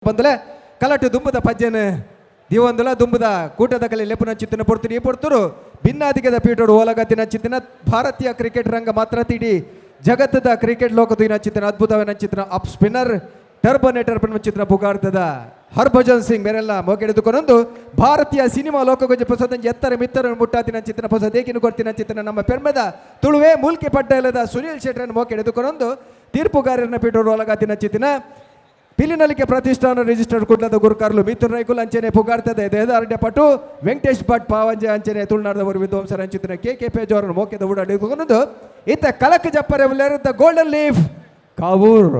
ಬಂದಲೆ ಕಲಟು ದುಂಬದ ಪಜ್ಜನ ದಿವಂದುಲ ದುಂಬದ ಕೂಟದ ಕಲೆ ಲೆಪುನ ಚಿತ್ತನ ಪೊಡ್ತೀನಿ ಪೊಡ್ತರು ಭಿನ್ನಾದಿಗದ ಪೀಠೋಡು ಓಲಗತ್ತಿನ ಚಿತ್ತಿನ ಭಾರತೀಯ ಕ್ರಿಕೆಟ್ ರಂಗ ಮಾತ್ರ ತಿಡಿ ಜಗತ್ತದ ಕ್ರಿಕೆಟ್ ಲೋಕದ ಚಿತ್ತಿನ ಅದ್ಭುತವಾದ ಚಿತ್ರ ಅಪ್ ಸ್ಪಿನ್ನರ್ ಟರ್ಬನೇಟರ್ ಚಿತ್ರ ಪುಗಾರ್ತದ ಹರ್ಭಜನ್ ಸಿಂಗ್ ಬೇರೆಲ್ಲ ಮೋಕೆಡೆದುಕೊಂಡು ಭಾರತೀಯ ಸಿನಿಮಾ ಲೋಕಗೊಜ್ಜೆ ಹೊಸದ ಎತ್ತರ ಮಿತ್ತರ ಮುಟ್ಟಾತಿನ ಚಿತ್ರ ಹೊಸ ದೇಕಿನ ಕೊಡ್ತಿನ ಚಿತ್ರ ನಮ್ಮ ಪೆರ್ಮೆದ ತುಳುವೆ ಮೂಲ್ಕೆ ಪಡ್ಡಲದ ಸುನೀಲ್ ಶೆಟ್ಟರನ್ನು ಮೋಕೆಡೆದುಕೊಂಡು ತೀರ್ಪುಗಾರನ ಪೀಠೋಡು ಓಲಗತ್ತಿನ ಚಿತ್ತಿನ ಪಿಲಿನಲಿಕೆ ಪ್ರತಿಷ್ಠಾನ ರಿಜಿಸ್ಟರ್ಡ್ ಕುಡ್ಲದ ಗುರುಕಾರ್ಲು ಮಿಥುನ್ ರೈಕುಲ್ ಅಂಚನೆ ಪುಗಾರ್ತದೆ ದೇಹದಾರಣ್ಯ ಪಟು ವೆಂಕಟೇಶ್ ಭಟ್ ಪಾವಂಜೆ ಅಂಚನೆ ತುಳುನಾಡದವರು ವಿದ್ವಾಂಸರ ಅಂಚಿನ ಕೆ ಪೇಜೋರನ್ನು ಮೋಕೆದ ಊಡಾಡಿಕೊಂಡು ಇತ್ತ ಕಲಕ್ ಜಪ್ಪರೆ ದ ಗೋಲ್ಡನ್ ಲೀಫ್ ಕಾವೂರ್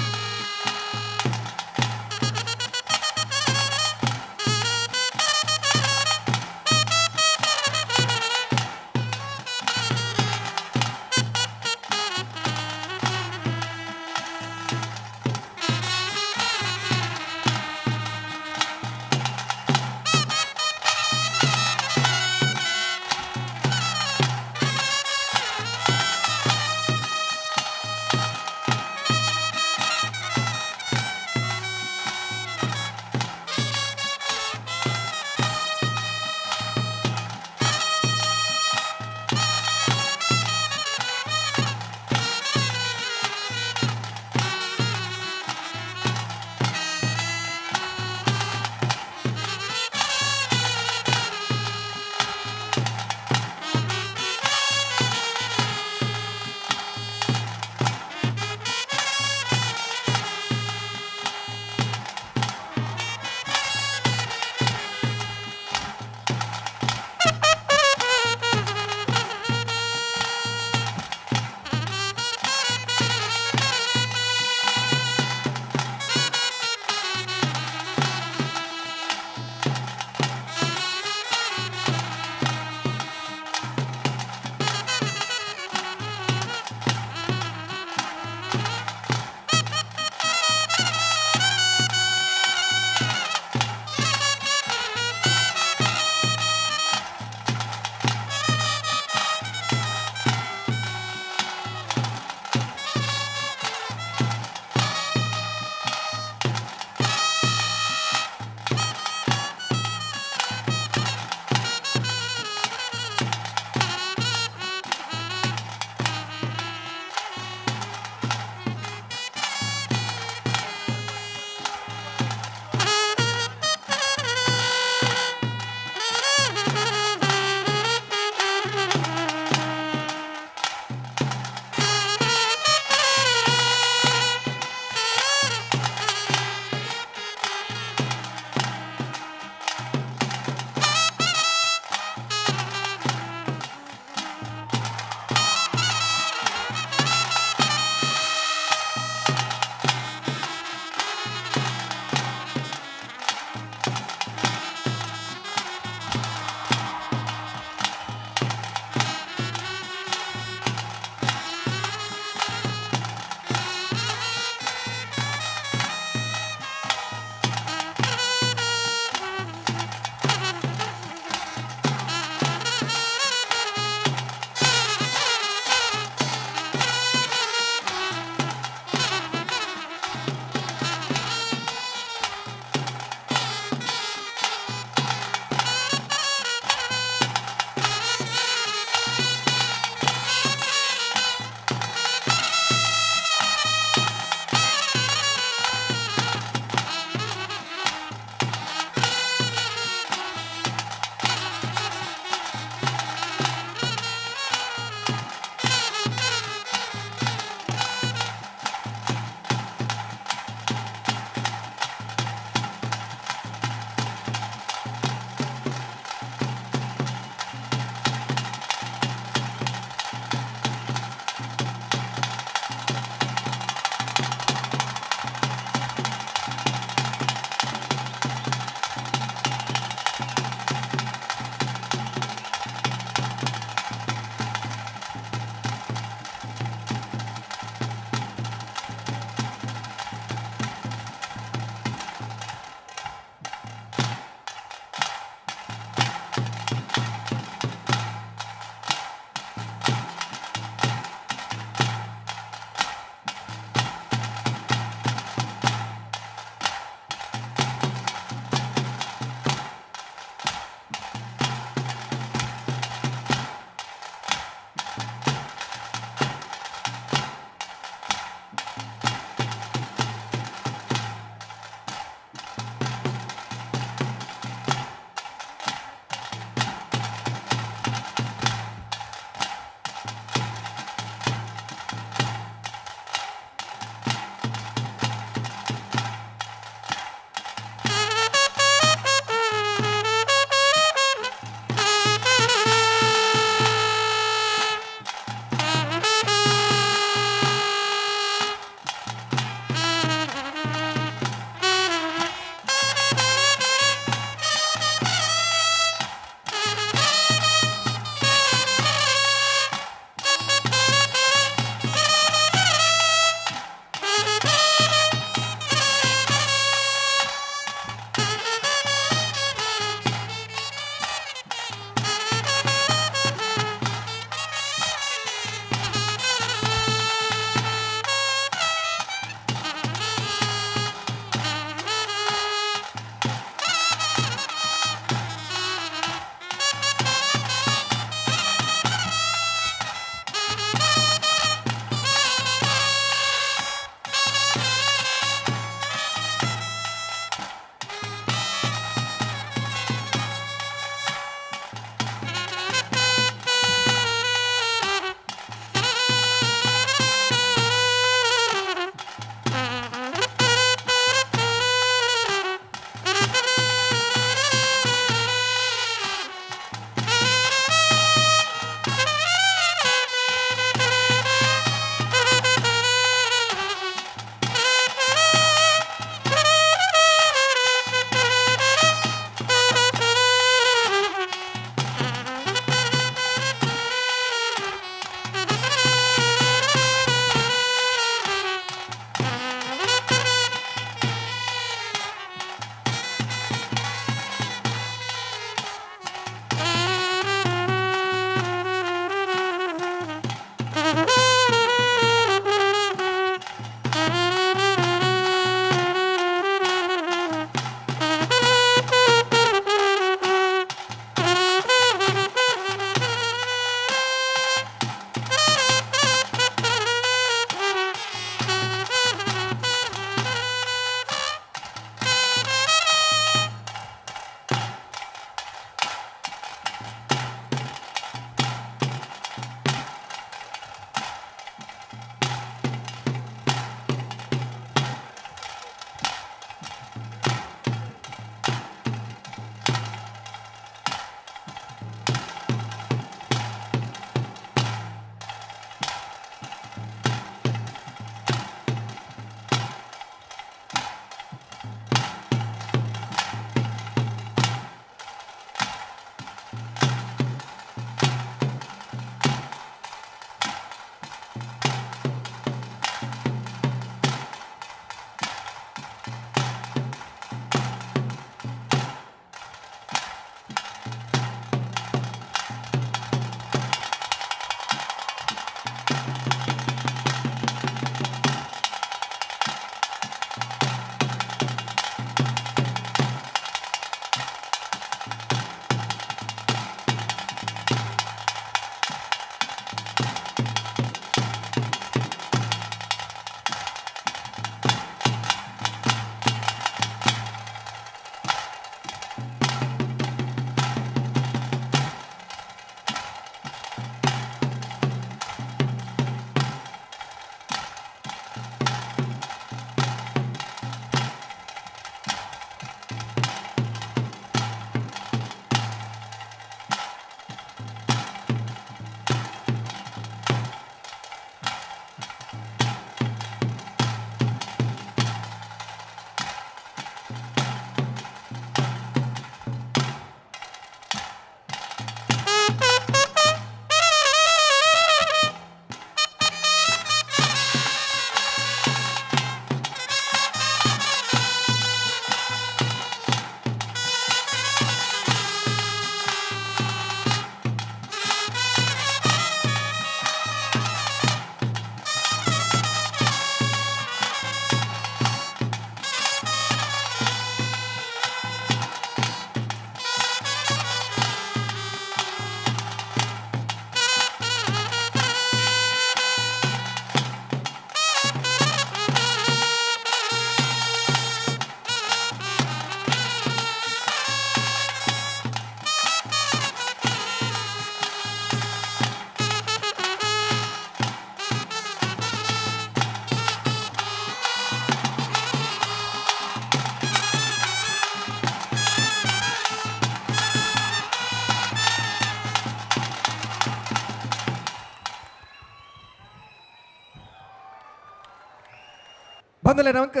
ಪಂದಲೆ ನಮಕ್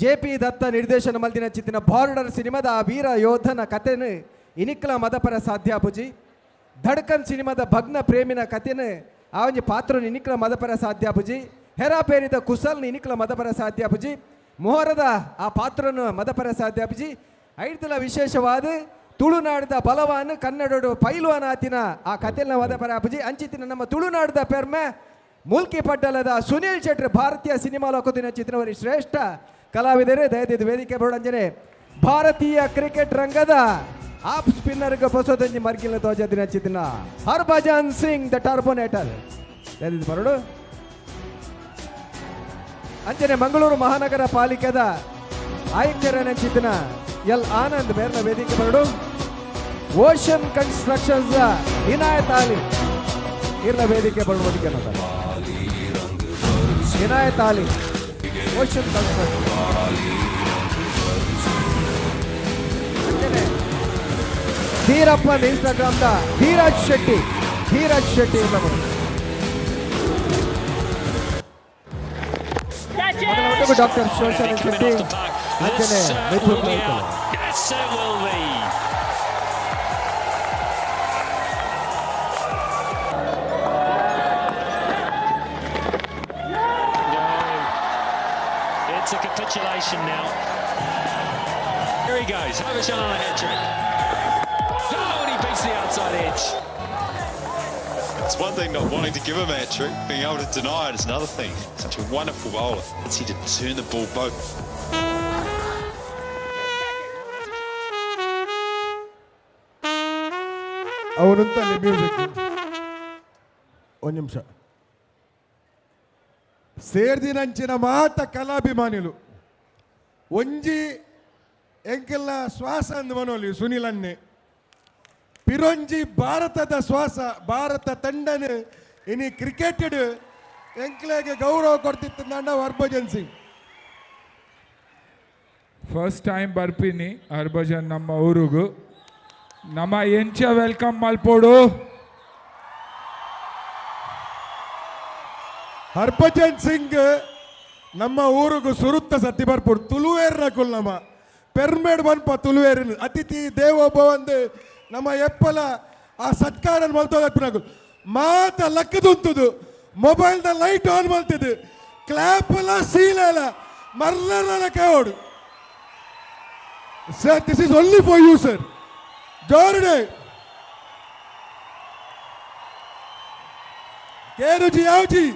ಜೆ.ಪಿ. ದತ್ತ ನಿರ್ದೇಶನ ಮಲ್ದಿನ ಚಿತ್ತಿನ ಬಾರ್ಡರ್ ಸಿನಿಮಾದ ಆ ವೀರ ಯೋಧನ ಕಥೆನು ಇನಿಕ್ಲ ಮದಪರ ಸಾಧ್ಯಾಪುಜಿ. ಧಡ್ಕನ್ ಸಿನಿಮಾದ ಭಗ್ನ ಪ್ರೇಮಿನ ಕಥೆನು ಆ ಒಂಜಿ ಪಾತ್ರನು ಇನಿಕ್ಲ ಮದಪರ ಸಾಧ್ಯಾಪುಜಿ. ಹೆರಾಪೇರಿದ ಕುಸಲ್ನ ಇನಿಕ್ಲ ಮದಪರ ಸಾಧ್ಯಾಪುಜಿ. ಮೊಹರದ ಆ ಪಾತ್ರನು ಮದಪರ ಸಾಧ್ಯಾಪುಜಿ. ಐಡ್ದಲ ವಿಶೇಷವಾದ ತುಳುನಾಡದ ಬಲವಾನ್ ಕನ್ನಡಡು ಪೈಲ್ವಾನ್ ಆತಿನ ಆ ಕಥೆಲ್ನ ಮದಪರ ಆಪುಜಿ. ಅಂಚಿತ್ತಿನ ನಮ್ಮ ತುಳುನಾಡದ ಪೆರ್ಮೆ ಮುಲ್ಕಿ ಪಡ್ಡಲದ ಸುನೀಲ್ ಶೆಟ್ಟಿ ಭಾರತೀಯ ಸಿನಿಮಾ ಲೋಕದಿನ ಚಿತ್ರವರಿ ಶ್ರೇಷ್ಠ ಕಲಾವಿದರು ದಯದಿದ್ದು ವೇದಿಕೆ ಬರೋಡಂಜನೆ ಭಾರತೀಯ ಕ್ರಿಕೆಟ್ ರಂಗದ ಆಫ್ ಸ್ಪಿನ್ನರ್ ಬಸೋದಂಜಿ ಮರ್ಗಿಲ ಧ್ವಜ ದಿನ ಚಿತ್ರ ಹರ್ಭಜನ್ ಸಿಂಗ್ ದ ಟರ್ಬೋನೇಟರ್ ದಯದಿದ್ದು ಬರೋಡು ಅಂಚನೆ ಮಂಗಳೂರು ಮಹಾನಗರ ಪಾಲಿಕೆದ ಆಯುಕ್ತರ ಚಿತ್ರ ಎಲ್ ಆನಂದ್ ಮೇರ್ನ ವೇದಿಕೆ ಬರೋಡು ಓಷನ್ ಕನ್ಸ್ಟ್ರಕ್ಷನ್ಸ್ ಇನಾಯತ್ ಆಲಿ ಇರ್ನ ವೇದಿಕೆ ಬರೋದಕ್ಕೆ ಇನಾಯತ್ ಆಲಿ ಓಷನ್ ಕನ್ಸ್ಟ್ರಕ್ಷನ್ ಧೀರಪ್ಪನ್ ಇನ್ಸ್ಟಾಗ್ರಾಮ್ ದ ಧೀರಾಜ್ ಶೆಟ್ಟಿ ಇಲ್ಲ ಬರೋದು ಡಾಕ್ಟರ್ ಶೋಷನ್ ಶೆಟ್ಟಿ ಅಂಚನೆ ಮಿಥುನ್ ಲೈಕಲ್ It's a capitulation now. Here he goes. Harbhajan on a hat trick. Oh, and he beats the outside edge. It's one thing not wanting to give him a hat trick, being able to deny it is another thing. Such a wonderful bowler. It's he to turn the ball both. ಅವನುಂತಲ್ಲಿ music ಒಂದು ನಿಮಿಷ ಸೇರ್ದಿನಂಚಿನ ಮಾತ ಕಲಾಭಿಮಾನಿಲು ಒಂಜಿ ಎಂಕೆಲ್ಲ ಶ್ವಾಸ ಅಂದು ಮನೋಲಿ ಸುನಿಲನ್ನೇ ಪಿರೊಂಜಿ ಭಾರತದ ಶ್ವಾಸ ಭಾರತ ತಂಡನು ಇನಿ ಕ್ರಿಕೆಟೆಡ್ ಎಂಕ್ಲೆಗೆ ಗೌರವ ಕೊಡ್ತಿತ್ತು ನಂಡ ಹರ್ಭಜನ್ ಸಿಂಗ್ ಫಸ್ಟ್ ಟೈಮ್ ಬರ್ಪಿನಿ ಹರ್ಭಜನ್ ನಮ್ಮ ಊರಿಗೂ ನಮ್ಮ ಎಂಚ ವೆಲ್ಕಮ್ ಮಲ್ಪೋಡು ಹರ್ಭಜನ್ ಸಿಂಗ್ ನಮ್ಮ ಊರಿಗೂ ಸುರುತ್ತ ಸತಿ ಬರ್ಪುಡು ತುಳುವೇರ್ನ ಕುಲ್ಲಮ್ಮ ಪೆರ್ಮೇಡ್ ಬನ್ಪ ತುಳುವೇರಿನ ಅತಿಥಿ ದೇವೋಭವಂದು ನಮ್ಮ ಎಪ್ಪಲ ಆ ಸತ್ಕಾರ ಮಲ್ತೋದಪ್ಪನಾಗು ಮಾತ ಲಕ್ಕದುಂತುದು ಮೊಬೈಲ್ದ ಲೈಟ್ ಆನ್ ಮಲ್ತಿದ್ದು ಕ್ಲಾಪ್ ಎಲ್ಲ ಸೀಲೆಲ್ಲ ಮರ್ಲರ ಕೈಯೋಡು sir this is only for you sir ಜೋರ್ಡೆ ಕೇರುಜಿ ಯಾವ್ಜಿ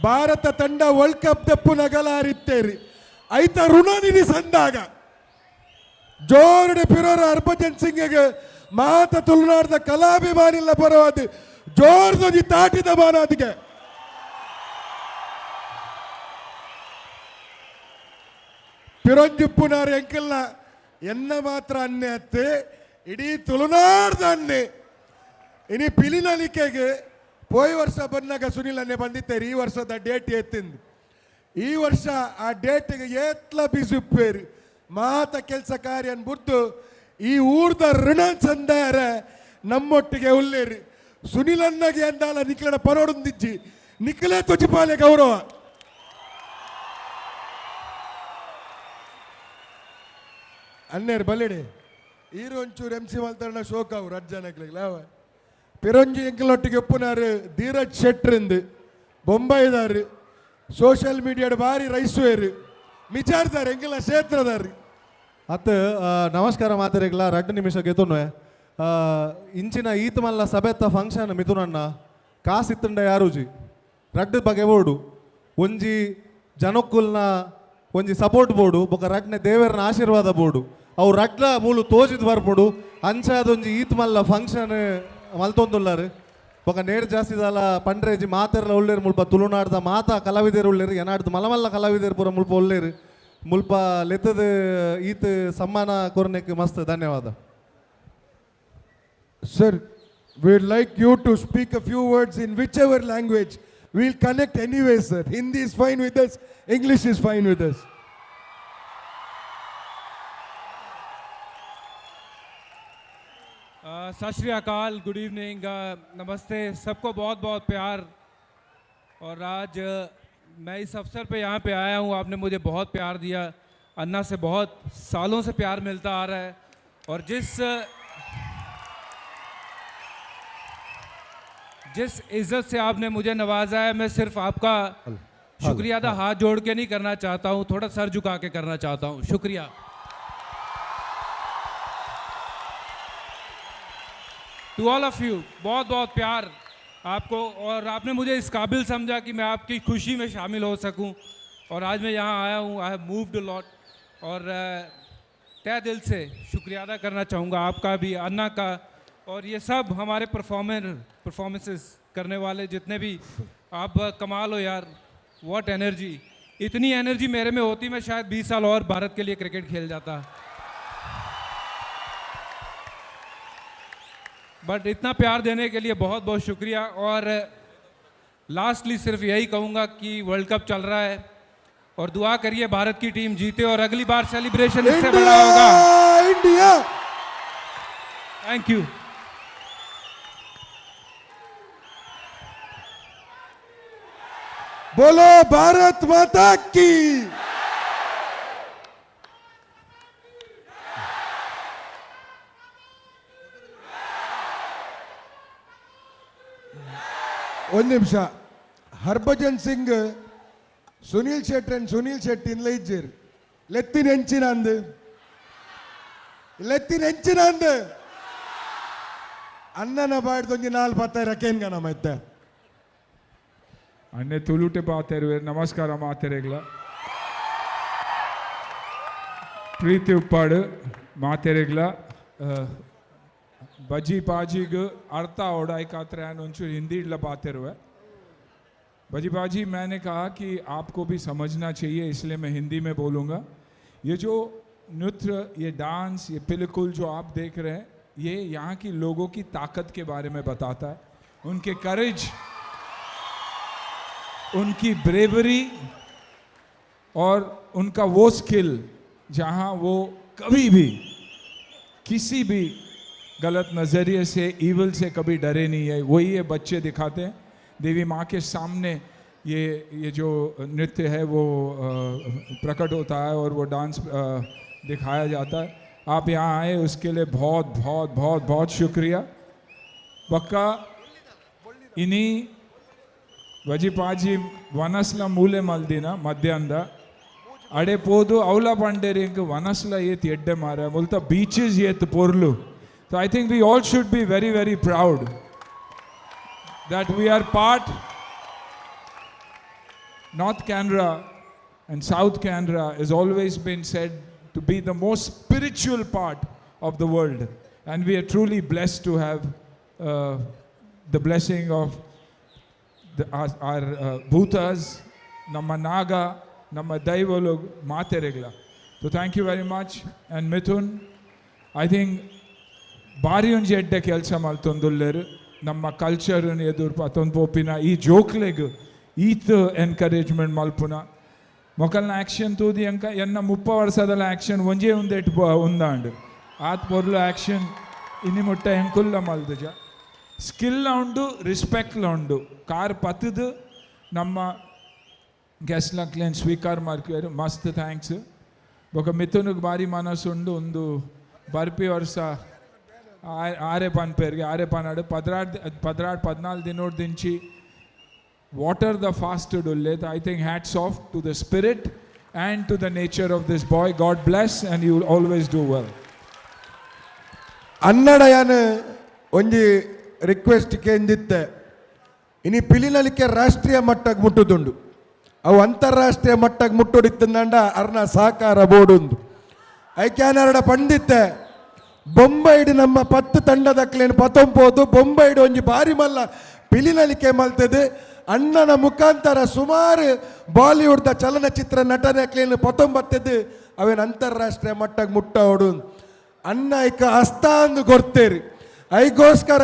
ಭಾರತ ತಂಡ ವರ್ಲ್ಡ್ ಕಪ್ ದಪ್ಪು ನಗಲಾರಿತ್ತೇರಿ ಐತ ಋಣನಿಧಿ ಸಂದಾಗ ಜೋರ್ಡೆ ಪಿರೋರ ಹರ್ಭಜನ್ ಸಿಂಗ್ಗೆ ಮಾತ ತುಳುನಾಡದ ಕಲಾಭಿಮಾನಿಲ್ಲ ಪರವಾದ ಜೋರ್ದೊಂದಿ ತಾಟಿದ ಮಾನಾದಿಗೆ ಪಿರೊಂಜುಪ್ಪುನಾರು ಎಂಕೆಲ್ಲ ಎನ್ನ ಮಾತ್ರ ಅನ್ನೆ ಅತ್ತೆ ಇಡೀ ತುಳುನಾಡ್ದ ಅನ್ನೆ ಇನಿ ಪಿಲಿನಲಿಕೆಗೆ ಪೋಯ್ ವರ್ಷ ಬಂದಾಗ ಸುನಿಲ್ ಅನ್ನೆ ಬಂದಿತ್ತೇರಿ ಈ ವರ್ಷದ ಡೇಟ್ ಎತ್ತಿಂದು ಈ ವರ್ಷ ಆ ಡೇಟ್ಗೆ ಏತ್ಲ ಬಿಸುಪ್ಪೇರು ಮಾತ ಕೆಲಸ ಕಾರ್ಯ ಅನ್ಬಿಟ್ಟು ಈ ಊರ್ದ ಋಣ ಚಂದಾರ ನಮ್ಮೊಟ್ಟಿಗೆ ಉಳ್ಳೇರಿ ಸುನಿಲ್ ಅನ್ನಗೆ ಅಂದಾಲ ನಿಕ್ಲನ ಪರೋಡೊಂದಿಜ್ಜಿ ನಿಕ್ಲೇ ತೊಚಿಪಾಲೆ ಗೌರವ ಅನ್ನೇರು ಬಲ್ಲೆಡೆ ಈರು ಒಂಚೂರು ಎಂ ಸಿ ಮಲ್ತಾರಣ ಶೋಕ ಅವ್ರು ಅಜ್ಜನಕ್ಲಾವ ಪಿರಂಜಿ ಎಂಕಲೊಟ್ಟಿಗೆ ಒಪ್ಪುನಾರು ಧೀರಜ್ ಶೆಟ್ರಿಂದು ಬೊಂಬೈದಾರು ಸೋಷಿಯಲ್ ಮೀಡಿಯಾದ ಭಾರಿ ರೈಸುವೇರು ಮಿಚಾರ್ತಾರೆ ಎಂಕೆಲ್ಲ ಕ್ಷೇತ್ರದಾರಿ ಅತ್ತು ನಮಸ್ಕಾರ ಮಾತಾರಿಗ್ಲ 2 ನಿಮಿಷ ಗೆತುನು ಇಂಚಿನ ಈತ್ ಮಲ್ಲ ಸಭೆತ್ತ ಫಂಕ್ಷನ್ ಮಿಥುನಣ್ಣ ಕಾಸಿತ್ತಂಡ ಯಾರುಜಿ 2 ಬಗೆ ಬೋರ್ಡು ಒಂಜಿ ಜನಕ್ಕುಲ್ನ ಒಂಜಿ ಸಪೋರ್ಟ್ ಬೋರ್ಡು ಬೊಕ ರಡ್ನೆ ದೇವರನ ಆಶೀರ್ವಾದ ಬೋರ್ಡು ಅವು ರಡ್ಲ ಮೂಲು ತೋಜಿದ್ ಬರ್ಪುಡು ಅಂಚಾದೊಂಜಿ ಈತ್ ಮಲ್ಲ ಫಂಕ್ಷನ್ ಮಲ್ತೊಂದುಲ್ಲಾರು ಬೊಕ ನೇರ್ ಜಾಸ್ತಿ ದಾಲ ಪಂಡ್ರೇಜಿ ಮಾತೆರ್ಲ ಒಳ್ಳೇರು ಮುಲ್ಪ ತುಳುನಾಡ್ದ ಮಾತಾ ಕಲಾವಿದರು ಒಳ್ಳೇರು ಎನಾಡ್ದು ಮಲಮಲ್ಲ ಕಲಾವಿದರು ಪೂರ ಮುಲ್ಪ ಒಳ್ಳೇರು ಮುಲ್ಪ ಲೆತ್ತದ ಈತ್ ಸಮ್ಮಾನ ಕೊರ್ನೆಕ್ ಮಸ್ತ್ ಧನ್ಯವಾದ sir we'd like you to speak a few words in whichever language. We'll connect anyway, sir. Hindi is fine with us. English is fine with us. सत श्री अकाल, गुड इवनिंग, नमस्ते, सबको बहुत बहुत प्यार। और आज मैं इस अवसर पे यहाँ पे आया हूँ, आपने मुझे बहुत प्यार दिया। अन्ना से बहुत सालों से प्यार मिलता आ रहा है और जिस इज्जत से आपने मुझे नवाजा है, मैं सिर्फ आपका शुक्रिया अदा हाथ जोड़ के नहीं करना चाहता हूँ, थोड़ा सर झुका के करना चाहता हूँ। शुक्रिया। टू ऑल ऑफ यू बहुत बहुत प्यार आपको, और आपने मुझे इस काबिल समझा कि मैं आपकी खुशी में शामिल हो सकूं, और आज मैं यहाँ आया हूँ। I have moved a lot, और तहे दिल से शुक्रिया अदा करना चाहूँगा आपका भी, अन्ना का, और ये सब हमारे परफॉर्मेंसेस करने वाले जितने भी। आप कमाल हो यार, व्हाट एनर्जी। इतनी एनर्जी मेरे में होती, मैं शायद 20 साल और भारत के लिए क्रिकेट खेल जाता। बट इतना प्यार देने के लिए बहुत बहुत शुक्रिया। और लास्टली सिर्फ यही कहूँगा कि वर्ल्ड कप चल रहा है और दुआ करिए भारत की टीम जीते और अगली बार सेलिब्रेशन इससे बड़ा होगा। इंडिया। Thank you. बोलो भारत माता की। ಒಂದು ನಿಮಿಷ, ಹರ್ಭಜನ್ ಸಿಂಗ್, ಸುನೀಲ್ ಶೆಟ್ಟಿ ಸುನೀಲ್ ಶೆಟ್ಟಿ ಇಲ್ಲ ಇಜ್ಜಿರ್ ಲೆತ್ತಿನ ಹೆಂಚಿನಂದು ಅಣ್ಣನ ಬಾಡ್ದೊಂಜಿ 4-10 ರಕೇನ್ ಗಣ ಮತ್ತೆ अन्य तुलुटे पाते नमस्कार मातेरेगला प्रीति उप्पाड मातेरेगला बजी पाजीग अर्थ ओडाई कात्रे हिंदी पाते रुए। बजी पाजी, मैंने कहा कि आपको भी समझना चाहिए, इसलिए मैं हिंदी में बोलूँगा। ये जो नृत्य, ये डांस, ये बिल्कुल जो आप देख रहे हैं, ये यहाँ की लोगों की ताकत के बारे में बताता है, उनके करेज, उनकी ब्रेवरी और उनका वो स्किल जहाँ वो कभी भी किसी भी गलत नज़रिए से, ईवल से कभी डरे नहीं है। वही ये बच्चे दिखाते हैं। देवी माँ के सामने ये जो नृत्य है वो प्रकट होता है और वो डांस दिखाया जाता है। आप यहाँ आए उसके लिए बहुत बहुत बहुत बहुत शुक्रिया। पक्का इन्हीं वजीपाजी वनस्ल मूले मल्दिन मध्यांद अड़े पोदु अवला पंडेरिंग वनस्ल येत एड्डे मारा बोलता बीचेस येत पोर्लु। So I think we all should be very very proud that we are part. North Canara and South Canara has always been said to be the most spiritual part of the world, and we are truly blessed to have the blessing of our Bhutas, Namma Naga, Namma Daivalu, Materegla. So thank you very much. And Mithun, I think ಬಾರಿ ಒಂಜಿ ಎಡ್ಡೆ ಕೆಲಸ ಮಲ್ತೊಂದುಲ್ಲೆರ್ ನಮ್ಮ ಕಲ್ಚರ್ನ ಎದುರು ಪತ್ತೊಂದು ಪೋಪಿನ ಈ ಜೋಕ್ಲೆಗ್ ಈತ್ ಎನ್ಕರೇಜ್ಮೆಂಟ್ ಮಲ್ಪುನ ಮೊಕಲ್ನ ಆ್ಯಕ್ಷನ್ ತೂದಿ ಅಂಕ ಎನ್ನ 30 ವರ್ಷದಲ್ಲ ಆ್ಯಕ್ಷನ್ ಒಂಜೇ ಒಂದೆಟ್ಟು ಉಂದಾಂಡ್ ಆತ್ ಪೊರ್ಲು ಆ್ಯಕ್ಷನ್ ಇನಿ ಮುಟ್ಟ ಎಂಕುಲ್ಲ ಮಲ್ದಜ ಸ್ಕಿಲ್ ಉಂಡು, ರಿಸ್ಪೆಕ್ಟ್ಲ ಉಂಡು. ಕಾರ್ ಪತ್ತದು ನಮ್ಮ ಗೆಸ್ಟ್ಲಕ್ಲೇನು ಸ್ವೀಕಾರ ಮಾಡ್ಕೇರು, ಮಸ್ತ್ ಥ್ಯಾಂಕ್ಸ್. ಬೊಕ ಮಿಥುನಿಗೆ ಭಾರಿ ಮನಸ್ಸುಂಡು, ಒಂದು ಬರ್ಪಿ ವರ್ಷ ಆರೆ ಪನ್ ಪೇರ್ಗೆ ಆರೆ ಪನ್ನಾಡು 14 ದಿನೋಡ್ ದಿಂಚಿ ವಾಟರ್ ದ ಫಾಸ್ಟೆಡ್ ಉಲ್ಲೇತ್. I think hats off to the spirit and to the nature of this boy. God bless and you will always do well. ಅನ್ನಡಯಾನ ಒಂಜಿ ರಿಕ್ವೆಸ್ಟ್ ಕೇಂದಿತ್ತೆ, ಇನಿ ಪಿಲಿನಲಿಕೆ ರಾಷ್ಟ್ರೀಯ ಮಟ್ಟಕ್ಕೆ ಮುಟ್ಟುದುಂಡು, ಅವು ಅಂತಾರಾಷ್ಟ್ರೀಯ ಮಟ್ಟಕ್ಕೆ ಮುಟ್ಟುಡಿತ್ತಂದ ಅರ್ನ ಸಹಕಾರ ಬೋರ್ಡ್ ಐಕ್ಯಾನರಡ ಪಂಡಿತ್ತೆ ಬೊಂಬೈಡ್ ನಮ್ಮ 10 ತಂಡದಕ್ಲೇನು ಪತೊಂಪೋದು ಬೊಂಬೈಡ್ ಒಂಜಿ ಬಾರಿ ಮಲ್ಲ ಪಿಲಿನಲಿಕೆ ಮಲ್ತದೆ. ಅಣ್ಣನ ಮುಖಾಂತರ ಸುಮಾರು ಬಾಲಿವುಡ್ದ ಚಲನಚಿತ್ರ ನಟನೆಕ್ಲೇನು ಪತೊಂಬತ್ತದು ಅವೇನು ಅಂತಾರಾಷ್ಟ್ರೀಯ ಮಟ್ಟಕ್ಕೆ ಮುಟ್ಟೋಡು. ಅಣ್ಣ ಐಕ ಹಸ್ತಾಂದು ಕೊಡ್ತೇರಿ ಐಗೋಸ್ಕರ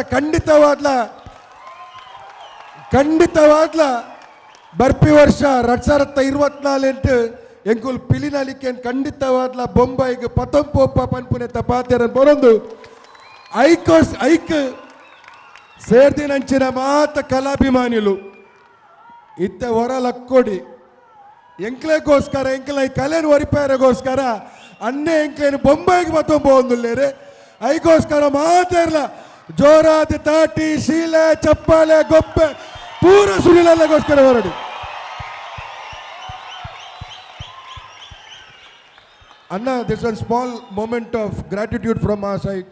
ಖಂಡಿತವಾದ್ಲ ಬರ್ಪಿ ವರ್ಷ 2024 ಎಂಕುಲ್ ಪಿಲಿನಲಿಕೆ ಖಂಡಿತವಾದ್ಲ ಬೊಂಬೈಗೆ ಪತೊಂಪೋಪ ಪನ್ಪುನೆತ ಪಾತೆರನ್ ಬರೋದು ಐಕ್ ಸೇರ್ದಿನಂಚಿನ ಮಾತ ಕಲಾಭಿಮಾನಿಲು ಇತ್ತ ಹೊರಲಕ್ಕೊಡಿ ಎಂಕ್ಲೆಗೋಸ್ಕರ ಎಂಕ್ಲ ಈ ಕಲೆನ ಒರಿಪಾರಗೋಸ್ಕರ ಅನ್ನೆ ಎಂಕ್ಲೇನು ಬೊಂಬೈಗೆ ಮತ್ತೊಂದು ಒಂದುಲ್ಲೇರೆ ಐಗೋಸ್ಕರ ಮಾತಾಡ್ಲ ಜೋರಾದ ತಾಟಿ ಶೀಲೆ ಚಪ್ಪಾಳೆ ಗೊಪ್ಪೆ ಪೂರ ಸುಳಿಲಗೋಸ್ಕರ ಹೊರಡಿ Anna, this is a small moment of gratitude from our side.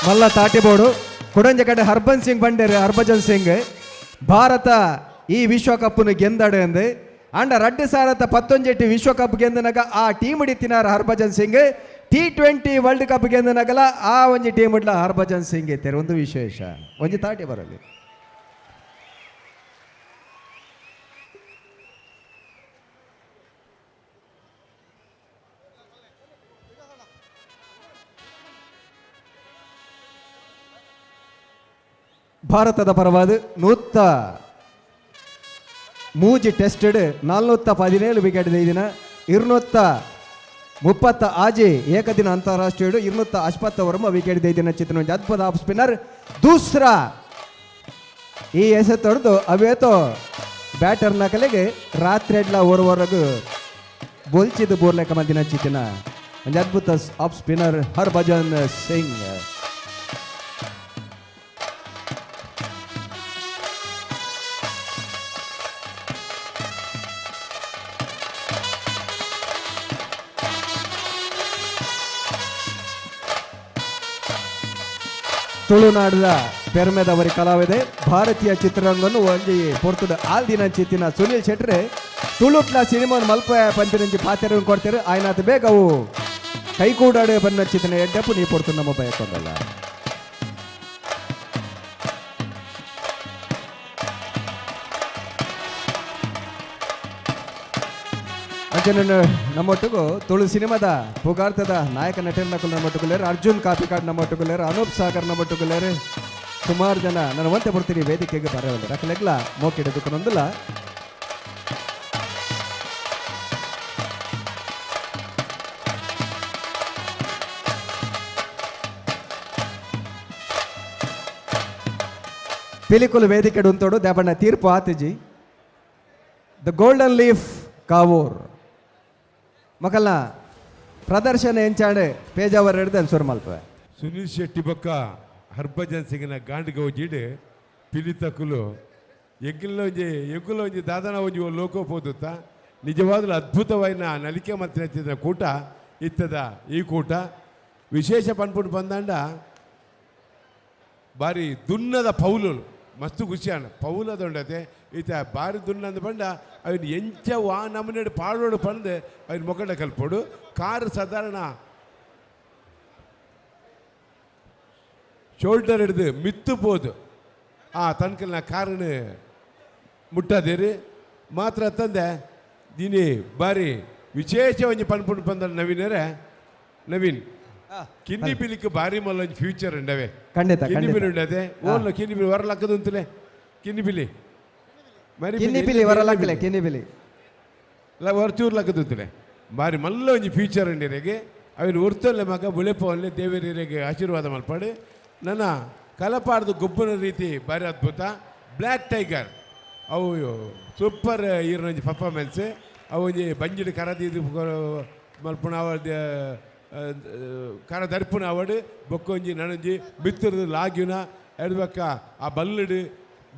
ಮಲ್ಲ ತಾಟಿಬೋಡು ಕುಡಂಜಕಡೆ ಹರ್ಭಜನ್ ಸಿಂಗ್ ಭಾರತ ಈ ವಿಶ್ವಕಪ್ನು ಗೆಂದಡೆ ಅಂದು ಅಂಡ 2019 ವಿಶ್ವಕಪ್ ಗೆಂದನಗ ಆ ಟೀಮ್ ಹಿಡಿತಿನಾರ Harbhajan Singh T20 world cup ಗೆಂದನಗಲ ಆ ಒಂಜಿ ಟೀಮ್ ಇಡ್ಲ ಹರ್ಭಜನ್ ಸಿಂಗ್ ಇತ್ತಾರೆ ಒಂದು ವಿಶೇಷ ಒಂಜಿ ತಾಟಿ ಬರಲಿ ಭಾರತದ ಪರವಾದ 103 ಟೆಸ್ಟೆಡ್ 417 ವಿಕೆಟ್ ದಿನ 230 ಆಜಿ ಏಕದಿನ ಅಂತಾರಾಷ್ಟ್ರೀಯ 250 ವಿಕೆಟ್ ದಿನ ಚಿತ್ರ ಅದ್ಭುತ ಆಫ್ ಸ್ಪಿನ್ನರ್ ದೂಸರಾ ಈ ಎಸೆತೊಡ್ದು ಅವೇತೋ ಬ್ಯಾಟರ್ನ ಕಲೆಗೆ ರಾತ್ರಿ ಎಡ್ಲ ಓರ್ವರೆಗೂ ಬೋಲ್ಚಿದ್ದು ಬೋರ್ಲೆಕ್ಕ ಮದ್ದಿನ ಚಿತ್ತಿನ ಒಂದು ಅದ್ಭುತ ಆಫ್ ಸ್ಪಿನ್ನರ್ ಹರ್ಭಜನ್ ಸಿಂಗ್ ತುಳುನಾಡದ ಪೆರ್ಮೆದವರಿ ಕಲಾವಿದೆ ಭಾರತೀಯ ಚಿತ್ರರಂಗವನ್ನು ಒಂಜಿ ಪೊರ್ತುದ ಆಲ್ದಿನ ಚಿತ್ತಿನ ಸುನಿಲ್ ಶೆಟ್ರೆ ತುಳುಟ್ಲ ಸಿನಿಮಾ ಮಲ್ಪ ಪಂಪಿನಂಜಿ ಪಾತ್ರ ಕೊಡ್ತಾರೆ ಆಯ್ನಾತ ಬೇಗ ಅವು ಕೈಕೂಡಾಡೆ ಬನ್ನ ಚಿತ್ತಿನ ಎಡ್ಡಪ್ಪು ನೀ ಪೊರ್ತು ನಮ್ಮ ಬಯಕೊಂಡಲ್ಲ ಅಂಚನೆ ನಮ್ಮೊಟ್ಟಿಗೂ ತುಳು ಸಿನಿಮಾದ ಪುಗಾರ್ತದ ನಾಯಕ ನಟರನ್ನ ನಮ್ಮೊಟ್ಟಿಗುಲೇರು ಅರ್ಜುನ್ ಕಾಪಿಕಾಡ್ ನಮ್ಮೊಟ್ಟಿಗುಲೇರು ಅನೂಪ್ ಸಾಗರ್ ನಮ್ಮೊಟ್ಟಿಗುಲೇರು ಸುಮಾರು ಜನ ನಾನು ಒಂತೆ ಬರ್ತೀನಿ ವೇದಿಕೆಗೆ ಬರೋಲ್ಲ ರಕಲೆಗ್ಲ ಮೋಕಿಡೋದಕ್ಕೆ ನೊಂದಿಲ್ಲ ಪಿಲಿಕುಲು ವೇದಿಕೆ ಉಂತೋಡು ದೇವಣ್ಣ ತೀರ್ಪು ಆತಿಜಿ ದ ಗೋಲ್ಡನ್ ಲೀಫ್ ಕಾವೂರ್ ಮಕ್ಕಳ ಪ್ರದರ್ಶನ ಎಂಚಾಡೆ ಪೇಜಾವರ್ ಹಿಡಿದು ಅನ್ಸೂರು ಮಲ್ಪ ಸುನೀಲ್ ಶೆಟ್ಟಿ ಬೊಕ್ಕ ಹರ್ಭಜನ್ ಸಿಂಗ್ನ ಗಾಂಡಿಗೆ ಒಂಜಿಡು ಪಿಲಿತಕ್ಕಲು ಎಗ್ಗುಲ ಒಂಜಿ ದಾದನ ಒಂಜಿ ಲೋಕ ಪೋದುತ್ತ ನಿಜವಾದ ಅದ್ಭುತವಾದ ನಲಿಕೆ ಮಂತ್ರ ಕೂಟ ಇತ್ತದ ಈ ಕೂಟ ವಿಶೇಷ ಪನ್ಪುಂಡು ಬಂದಾಂಡ ಬಾರಿ ದುನ್ನದ ಪೌಲು ಮಸ್ತು ಖುಷಿಯಾನ ಪೌಲದೊಂಡತೆ ಈತ ಬಾರಿ ದುನ್ನಂದು ಬಂಡ ಅವನು ಎಂಚ ವಾ ನಮ್ಮನೆಡು ಪಾಡೋಡು ಪಂದು ಅವನು ಮೊಗಡ ಕಲ್ಪೋಡು ಕಾರು ಸಾಧಾರಣ ಶೋಲ್ಡರ್ ಹಿಡಿದು ಮಿತ್ತು ಪೋದು ಆ ತನಕಲ್ನ ಕಾರನ್ನು ಮುಟ್ಟದೇರಿ ಮಾತ್ರ ತಂದೆ ದಿನಿ ಬಾರಿ ವಿಶೇಷ ಒಂಜಿ ಪನ್ಪುಂಡು ಬಂದ ನವೀನ್ ಕಿನ್ನಿ ಪಿಲಿಕ್ಕೆ ಬಾರಿ ಮಲ್ಲ ಒಂದು ಫ್ಯೂಚರ್ ಉಂಡವೆ ಖಂಡಿತ ಕಿನ್ನಿ ಪಿಲಿ ಉಂಡದೆ ಓಲ್ಲ ಕಿನ್ನಿ ಪಿಲಿ ಹೊರಲಕ್ಕದು ಅಂತಲೇ ಕಿನ್ನಿ ಪಿಲಿ ಕಿನ್ನಿ ಪಿಲಿ ಹೊರಲಕ್ಕಲೆ ಕಿನ್ನಿ ಪಿಲಿ ಹೊರಚೂರು ಲಕ್ಕದು ಅಂತಲೇ ಬಾರಿ ಮಲ್ಲ ಒಂದು ಫ್ಯೂಚರ್ ಉಂಡಿರೆಗೆ ಅವನು ಹೊರ್ತಲ್ಲೇ ಮಗ ಬುಳೆಪವಲ್ಲೇ ದೇವರಿಗೆ ಆಶೀರ್ವಾದ ಮಲ್ಪಾಡು ನನ್ನ ಕಲಪಾಡ್ದು ಗೊಬ್ಬನ ರೀತಿ ಬಾರಿ ಅದ್ಭುತ ಬ್ಲ್ಯಾಕ್ ಟೈಗರ್ ಅವು ಸೂಪರ್ ಹೀರೋಂಜಿ ಪರ್ಫಾರ್ಮೆನ್ಸ್ ಅವು ಒಂಜಿ ಬಂಜಿಡು ಕರದಿದ್ದು ಮಲ್ಪುಣ ಅವಳ ಕರ ದರ್ಪುನ ಅವಡು ಬೊಕ್ಕೊಂಜಿ ನನಂಜಿ ಬಿತ್ತರದು ಲಾಗ್ಯುನ ಎಡ್ಬೇಕ ಆ ಬಲ್ಲಡು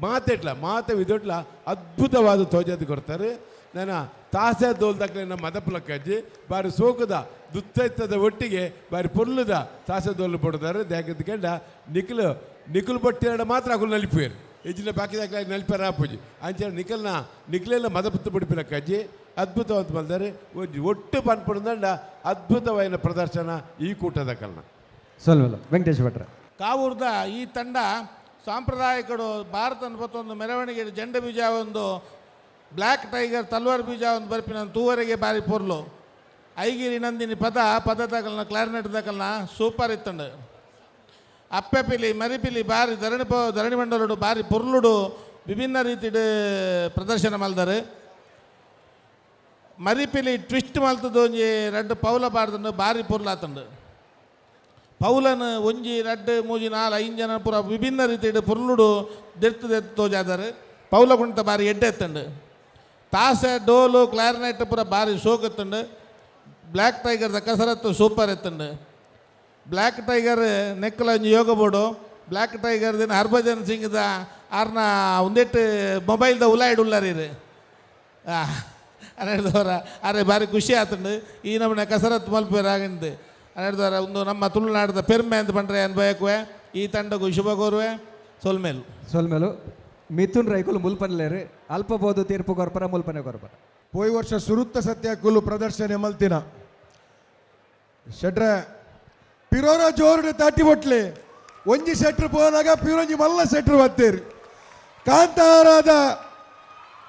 ಮಾತೆ ವಿದೊಟ್ಲ ಅದ್ಭುತವಾದ ತೋಜಾದು ಕೊಡ್ತಾರೆ ನಾನು ತಾಸೆ ದೋಲ್ದಾಗಲೇ ನಮ್ಮ ಮದಪಲಕ್ಕಜ್ಜಿ ಬಾರಿ ಸೋಕದ ದುತ್ತೈತದ ಒಟ್ಟಿಗೆ ಬಾರಿ ಪೊರ್ಲುದ ತಾಸೆ ದೋಲು ಪಡ್ತಾರೆ ದೇಗದ್ಕಂಡ ನಿಖಲು ಬಟ್ಟಿರ ಮಾತ್ರ ಅಕುಲು ನಲಿಪೇರು ಇಜ್ಜಿನ ಬಾಕಿದಾಗಲ ನಲಿಪೇರ ಆಪುಜಿ ಅಂಚೆ ನಿಖಲೆಲ್ಲ ಮದಪತ್ತು ಬಿಡಿಪಿನಕ್ಕಜ್ಜಿ ಅದ್ಭುತವಂತ ಬಂದರೆ ಒಟ್ಟು ಪನ್ಪುಂಡ ಅದ್ಭುತವಾದ ಪ್ರದರ್ಶನ ಈ ಕೂಟದ ಕಲ್ನ ಸೊಲ್ಮೆಲು ವೆಂಕಟೇಶ್ ಭಟ್ರ ಕಾವೂರ್ದ ಈ ತಂಡ ಸಾಂಪ್ರದಾಯಿಕರು ಭಾರತ ಅನ್ಬತ್ತೊಂದು ಮೆರವಣಿಗೆ ಜೆಂಡ ಬೀಜ ಒಂದು ಬ್ಲ್ಯಾಕ್ ಟೈಗರ್ ತಲ್ವಾರ್ ಬೀಜ ಒಂದು ಬರ್ಪಿನ ತೂವರೆಗೆ ಬಾರಿ ಪೊರ್ಲು ಐಗಿರಿ ನಂದಿನಿ ಪದ ಕ್ಲಾರಿನೆಟ್ ದಕಲ್ನ ಸೂಪರ್ ಇತ್ತಂಡು ಅಪ್ಪೆ ಪಿಲಿ ಮರಿಪಿಲಿ ಬಾರಿ ಧರಣಿ ಮಂಡಲುಡು ಬಾರಿ ಪೊರ್ಲುಡು ವಿಭಿನ್ನ ರೀತಿಡ್ ಪ್ರದರ್ಶನ ಮಲ್ದಾರೆ ಮರಿಪಿಲಿ ಟ್ವಿಸ್ಟ್ ಮಲ್ತದ್ದು ಒಂಜಿ ರಡ್ಡು ಪೌಲ ಬಾರ್ದಂಡು ಬಾರಿ ಪೊರ್ಲಾತಂಡು ಪೌಲನ್ ಒಂಜಿ ರಡ್ಡು ಮೂಜಿ ನಾಲ್ 5 ಜನ ಪೂರ ವಿಭಿನ್ನ ರೀತಿಡ್ ಪೊರ್ಲುಡು ದೆತ್ತು ತೋಜಾದಾರೆ ಪೌಲ ಕುಣಿತ ಬಾರಿ ಎಡ್ಡೆತ್ತಂಡು ತಾಸೆ ಡೋಲು ಕ್ಲಾರಿನೆಟ್ ಪೂರ ಬಾರಿ ಸೋಕತ್ತಂಡು ಬ್ಲ್ಯಾಕ್ ಟೈಗರ್ದ ಕಸರತ್ತು ಸೂಪರ್ ಎತ್ತಂಡು ಬ್ಲ್ಯಾಕ್ ಟೈಗರ್ ನೆಕ್ಕಲ ಒಂಜಿ ಯೋಗ ಬೋರ್ಡು ಬ್ಲ್ಯಾಕ್ ಟೈಗರ್ದಿನ ಹರ್ಭಜನ್ ಸಿಂಗ್ದ ಆರ್ನ ಒಂದೆಟ್ಟು ಮೊಬೈಲ್ದ ಉಲಾಯ್ಡು ಉಳ್ಳಾರೀರು ಅನ್ನಿಡ್ದವರ ಅರೆ ಬಾರಿ ಖುಷಿ ಆತಂಡು ಈ ನಮ್ಮನೆ ಕಸರತ್ತು ಮಲ್ಪೇರಾಗಿಂದು ಅನ್ನಿಡ್ದವರ ಒಂದು ನಮ್ಮ ತುಳುನಾಡದ ಪೆರ್ಮೆ ಅಂತ ಬಂದರೆ ಅನ್ಭಯಕ್ಕುವೆ ಈ ತಂಡಕ್ಕೂ ಶುಭ ಕೋರುವೆ ಸೊಲ್ಮೆಲು ಮಿಥುನ್ ರೈಕುಲು ಮುಲ್ಪನ್ಲೇರು ಅಲ್ಪಬೋದು ತೀರ್ಪು ಕೊರ್ಪರ ಮುಲ್ಪನೆ ಕೊರ್ಪರ ಪೋಯ್ ವರ್ಷ ಸುರುತ್ತ ಸತ್ಯಕ್ಕುಲು ಪ್ರದರ್ಶನ ಮಲ್ತಿನ ಶೆಟ್ರೆ ಪಿರೋರ ಜೋರ್ಡು ತಾಟಿ ಬೊಟ್ಲೆ ಒಂಜಿ ಸೆಟ್ರ್ ಪೋನಾಗ ಪಿರೋಂಜಿ ಮಲ್ಲ ಸೆಟ್ರ್ ಬತ್ತೇರು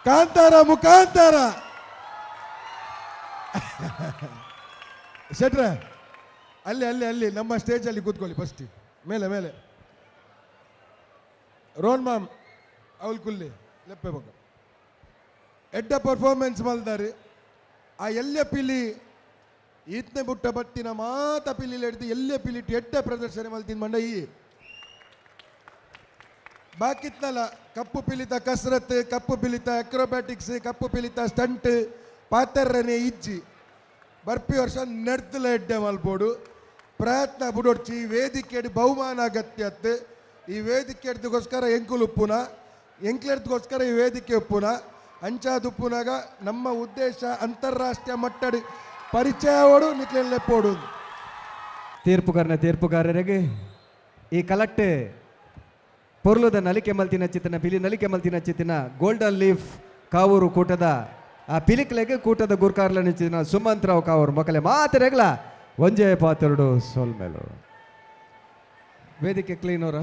ಕಾಂತಾರ ಮುಖಾಂತರ ಶೆಟ್ರೆ ಅಲ್ಲಿ ನಮ್ಮ ಸ್ಟೇಜಲ್ಲಿ ಕೂತ್ಕೊಳ್ಳಿ ಫಸ್ಟ್ ಮೇಲೆ ರೋನ್ ಮಾಮ್ ಅವಲ್ ಕುಲ್ಲಿ ಲೆಪ್ಪೆ ಬಗ್ಗ ಎಡ್ಡ ಪರ್ಫಾರ್ಮೆನ್ಸ್ ಮಲ್ದಾರೆ ಆ ಎಲ್ಲೆ ಪಿಲಿ ಈತ್ನೆ ಬುಟ್ಟ ಬಟ್ಟಿನ ಮಾತ ಪಿಲಿಲಿ ಹಿಡ್ದು ಎಲ್ಲೆ ಪಿಲಿಟ್ಟು ಎಡ್ಡ ಪ್ರದರ್ಶನ ಮಲ್ತಿನ ಮಂಡ ಈ ಬಾಕಿತ್ನಲ್ಲ ಕಪ್ಪು ಪಿಲಿತ ಕಸರತ್ ಕಪ್ಪು ಪಿಲಿತ ಅಕ್ರೋಬ್ಯಾಟಿಕ್ಸ್ ಕಪ್ಪು ಪಿಲಿತ ಸ್ಟಂಟ್ ಪಾತರ್ರನೆ ಇಜ್ಜಿ ಬರ್ಪಿ ವರ್ಷ ನೆಡ್ದಲ ಎಡ್ಡೆ ಮಲ್ಪೋಡು ಪ್ರಯತ್ನ ಬುಡೊಡ್ಚಿ ವೇದಿಕೆ ಬಹುಮಾನ ಅಗತ್ಯತ್ ಈ ವೇದಿಕೆ ಎಡ್ದಗೋಸ್ಕರ ಎಂಕುಲು ಉಪ್ಪುನ ಎಂಕ್ಲೆಡ್ದಗೋಸ್ಕರ ಈ ವೇದಿಕೆ ಉಪ್ಪುನ ಅಂಚಾದುಪ್ಪುನಾಗ ನಮ್ಮ ಉದ್ದೇಶ ಅಂತಾರಾಷ್ಟ್ರೀಯ ಮಟ್ಟದ ಪರಿಚಯವಡು ನಿಕ್ಲೆಪ್ಪೋಡು ತೀರ್ಪುಗಾರರಿಗೆ ಈ ಕಲೆಕ್ಟ್ ಪೊರ್ಲುದ ನಲಿಕೆ ಮಲ್ತಿನ ಚಿತ್ತಿನ ಪಿಲಿ ನಲಿಕೆ ಮಲ್ತಿನ ಚಿತ್ತಿನ ಗೋಲ್ಡನ್ ಲೀಫ್ ಕಾವೂರು ಕೂಟದ ಆ ಪಿಲಿಕ್ಲೆಗೆ ಕೂಟದ ಗುರ್ಕಾರ್ಲ ನಿಂಚಿನ ಸುಮಂತ್ರಾವ್ ಕಾವೂರು ಮಕ್ಕಳೇ ಮಾತರೆಗ್ಲ ಒಂಜೇ ಪಾತ್ರೆಡು ಸೋಲ್ಮೇಲು ವೇದಿಕೆ ಕ್ಲೀನ್ ಅವರ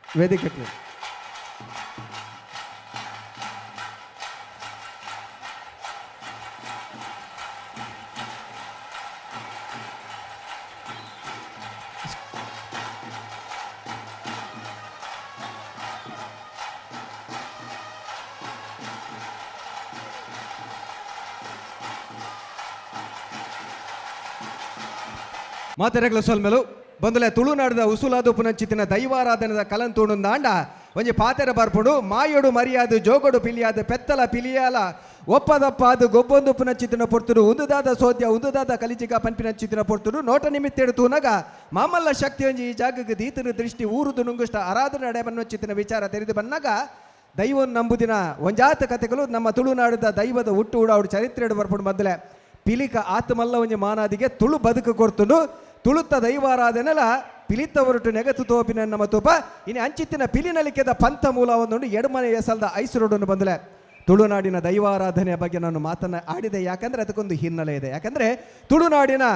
ವೇದಿಕೆ ಕ್ಲೀನ್ ಮಾತೆರೆಗ್ಲ ಸೊಲ್ಮೆಲು ಬಂದಲೆ ತುಳುನಾಡದ ಉಸುಲಾದು ಚಿತ್ತಿನ ದೈವಾರಾಧನದ ಕಲಂತೂಣು ದಾಂಡ ಒಂಜಿ ಪಾತೆರ ಬರ್ಪುಡು ಮಾಯೋಡು ಮರಿಯಾದು ಜೋಗಡು ಪಿಲಿಯಾದ ಪೆತ್ತಲ ಪಿಲಿಯಾಲ ಒಪ್ಪದಪ್ಪಾದು ಗೊಬ್ಬೊಂದು ಚಿತ್ತಿನ ಪೊರ್ತುಡು ಉಂದುದಾದ ಸೋದ್ಯ ಉಂದುದಾದ ಕಲಿಚಿಗ ಪಂಪಿನ ಚಿತ್ತಿನ ಪೊರ್ತುಡು ನೋಟ ನಿಮಿತ್ತೆಡು ತೂನಗ ಮಾಮಲ್ಲ ಶಕ್ತಿ ಒಂಜಿ ಈ ಜಾಗಕ್ಕೆ ದೀತನ ದೃಷ್ಟಿ ಊರುದು ನುಂಗುಷ್ಟ ಆರಾಧನೆ ನಡೆಬನ್ನು ಚಿತ್ತಿನ ವಿಚಾರ ತೆರೆದು ಬಂದಾಗ ದೈವನ್ ನಂಬುದಿನ ಒಂಜಾತ ಕಥೆಗಳು ನಮ್ಮ ತುಳುನಾಡದ ದೈವದ ಹುಟ್ಟು ಉಡಾಡು ಚರಿತ್ರೆ ಬರ್ಪುಡು ಮೊದಲೇ ಪಿಲಿಕ ಆತ್ಮಲ್ಲ ಒಂಜಿ ಮಾನಾದಿಗೆ ತುಳು ಬದುಕು ಕೊಡ್ತುಂಡು ತುಳುತ್ತ ದೈವಾರಾಧನೆಲ ಪಿಲಿತ ಹೊರಟು ನೆಗತು ತೋಪಿನ ನಮ್ಮ ತೂಪ ಇನ್ನು ಅಂಚಿತ್ತಿನ ಪಿಲಿನಲಿಕೆದ ಪಂಥ ಮೂಲ ಒಂದೊಂದು ಎಡಮನೆ ಎಸಲ್ದ ಐಸುರೋಡನ್ನು ಬಂದಲೆ ತುಳುನಾಡಿನ ದೈವಾರಾಧನೆಯ ಬಗ್ಗೆ ನಾನು ಆಡಿದೆ ಯಾಕಂದರೆ ಅದಕ್ಕೊಂದು ಹಿನ್ನೆಲೆ ಇದೆ. ಯಾಕಂದರೆ ತುಳುನಾಡಿನ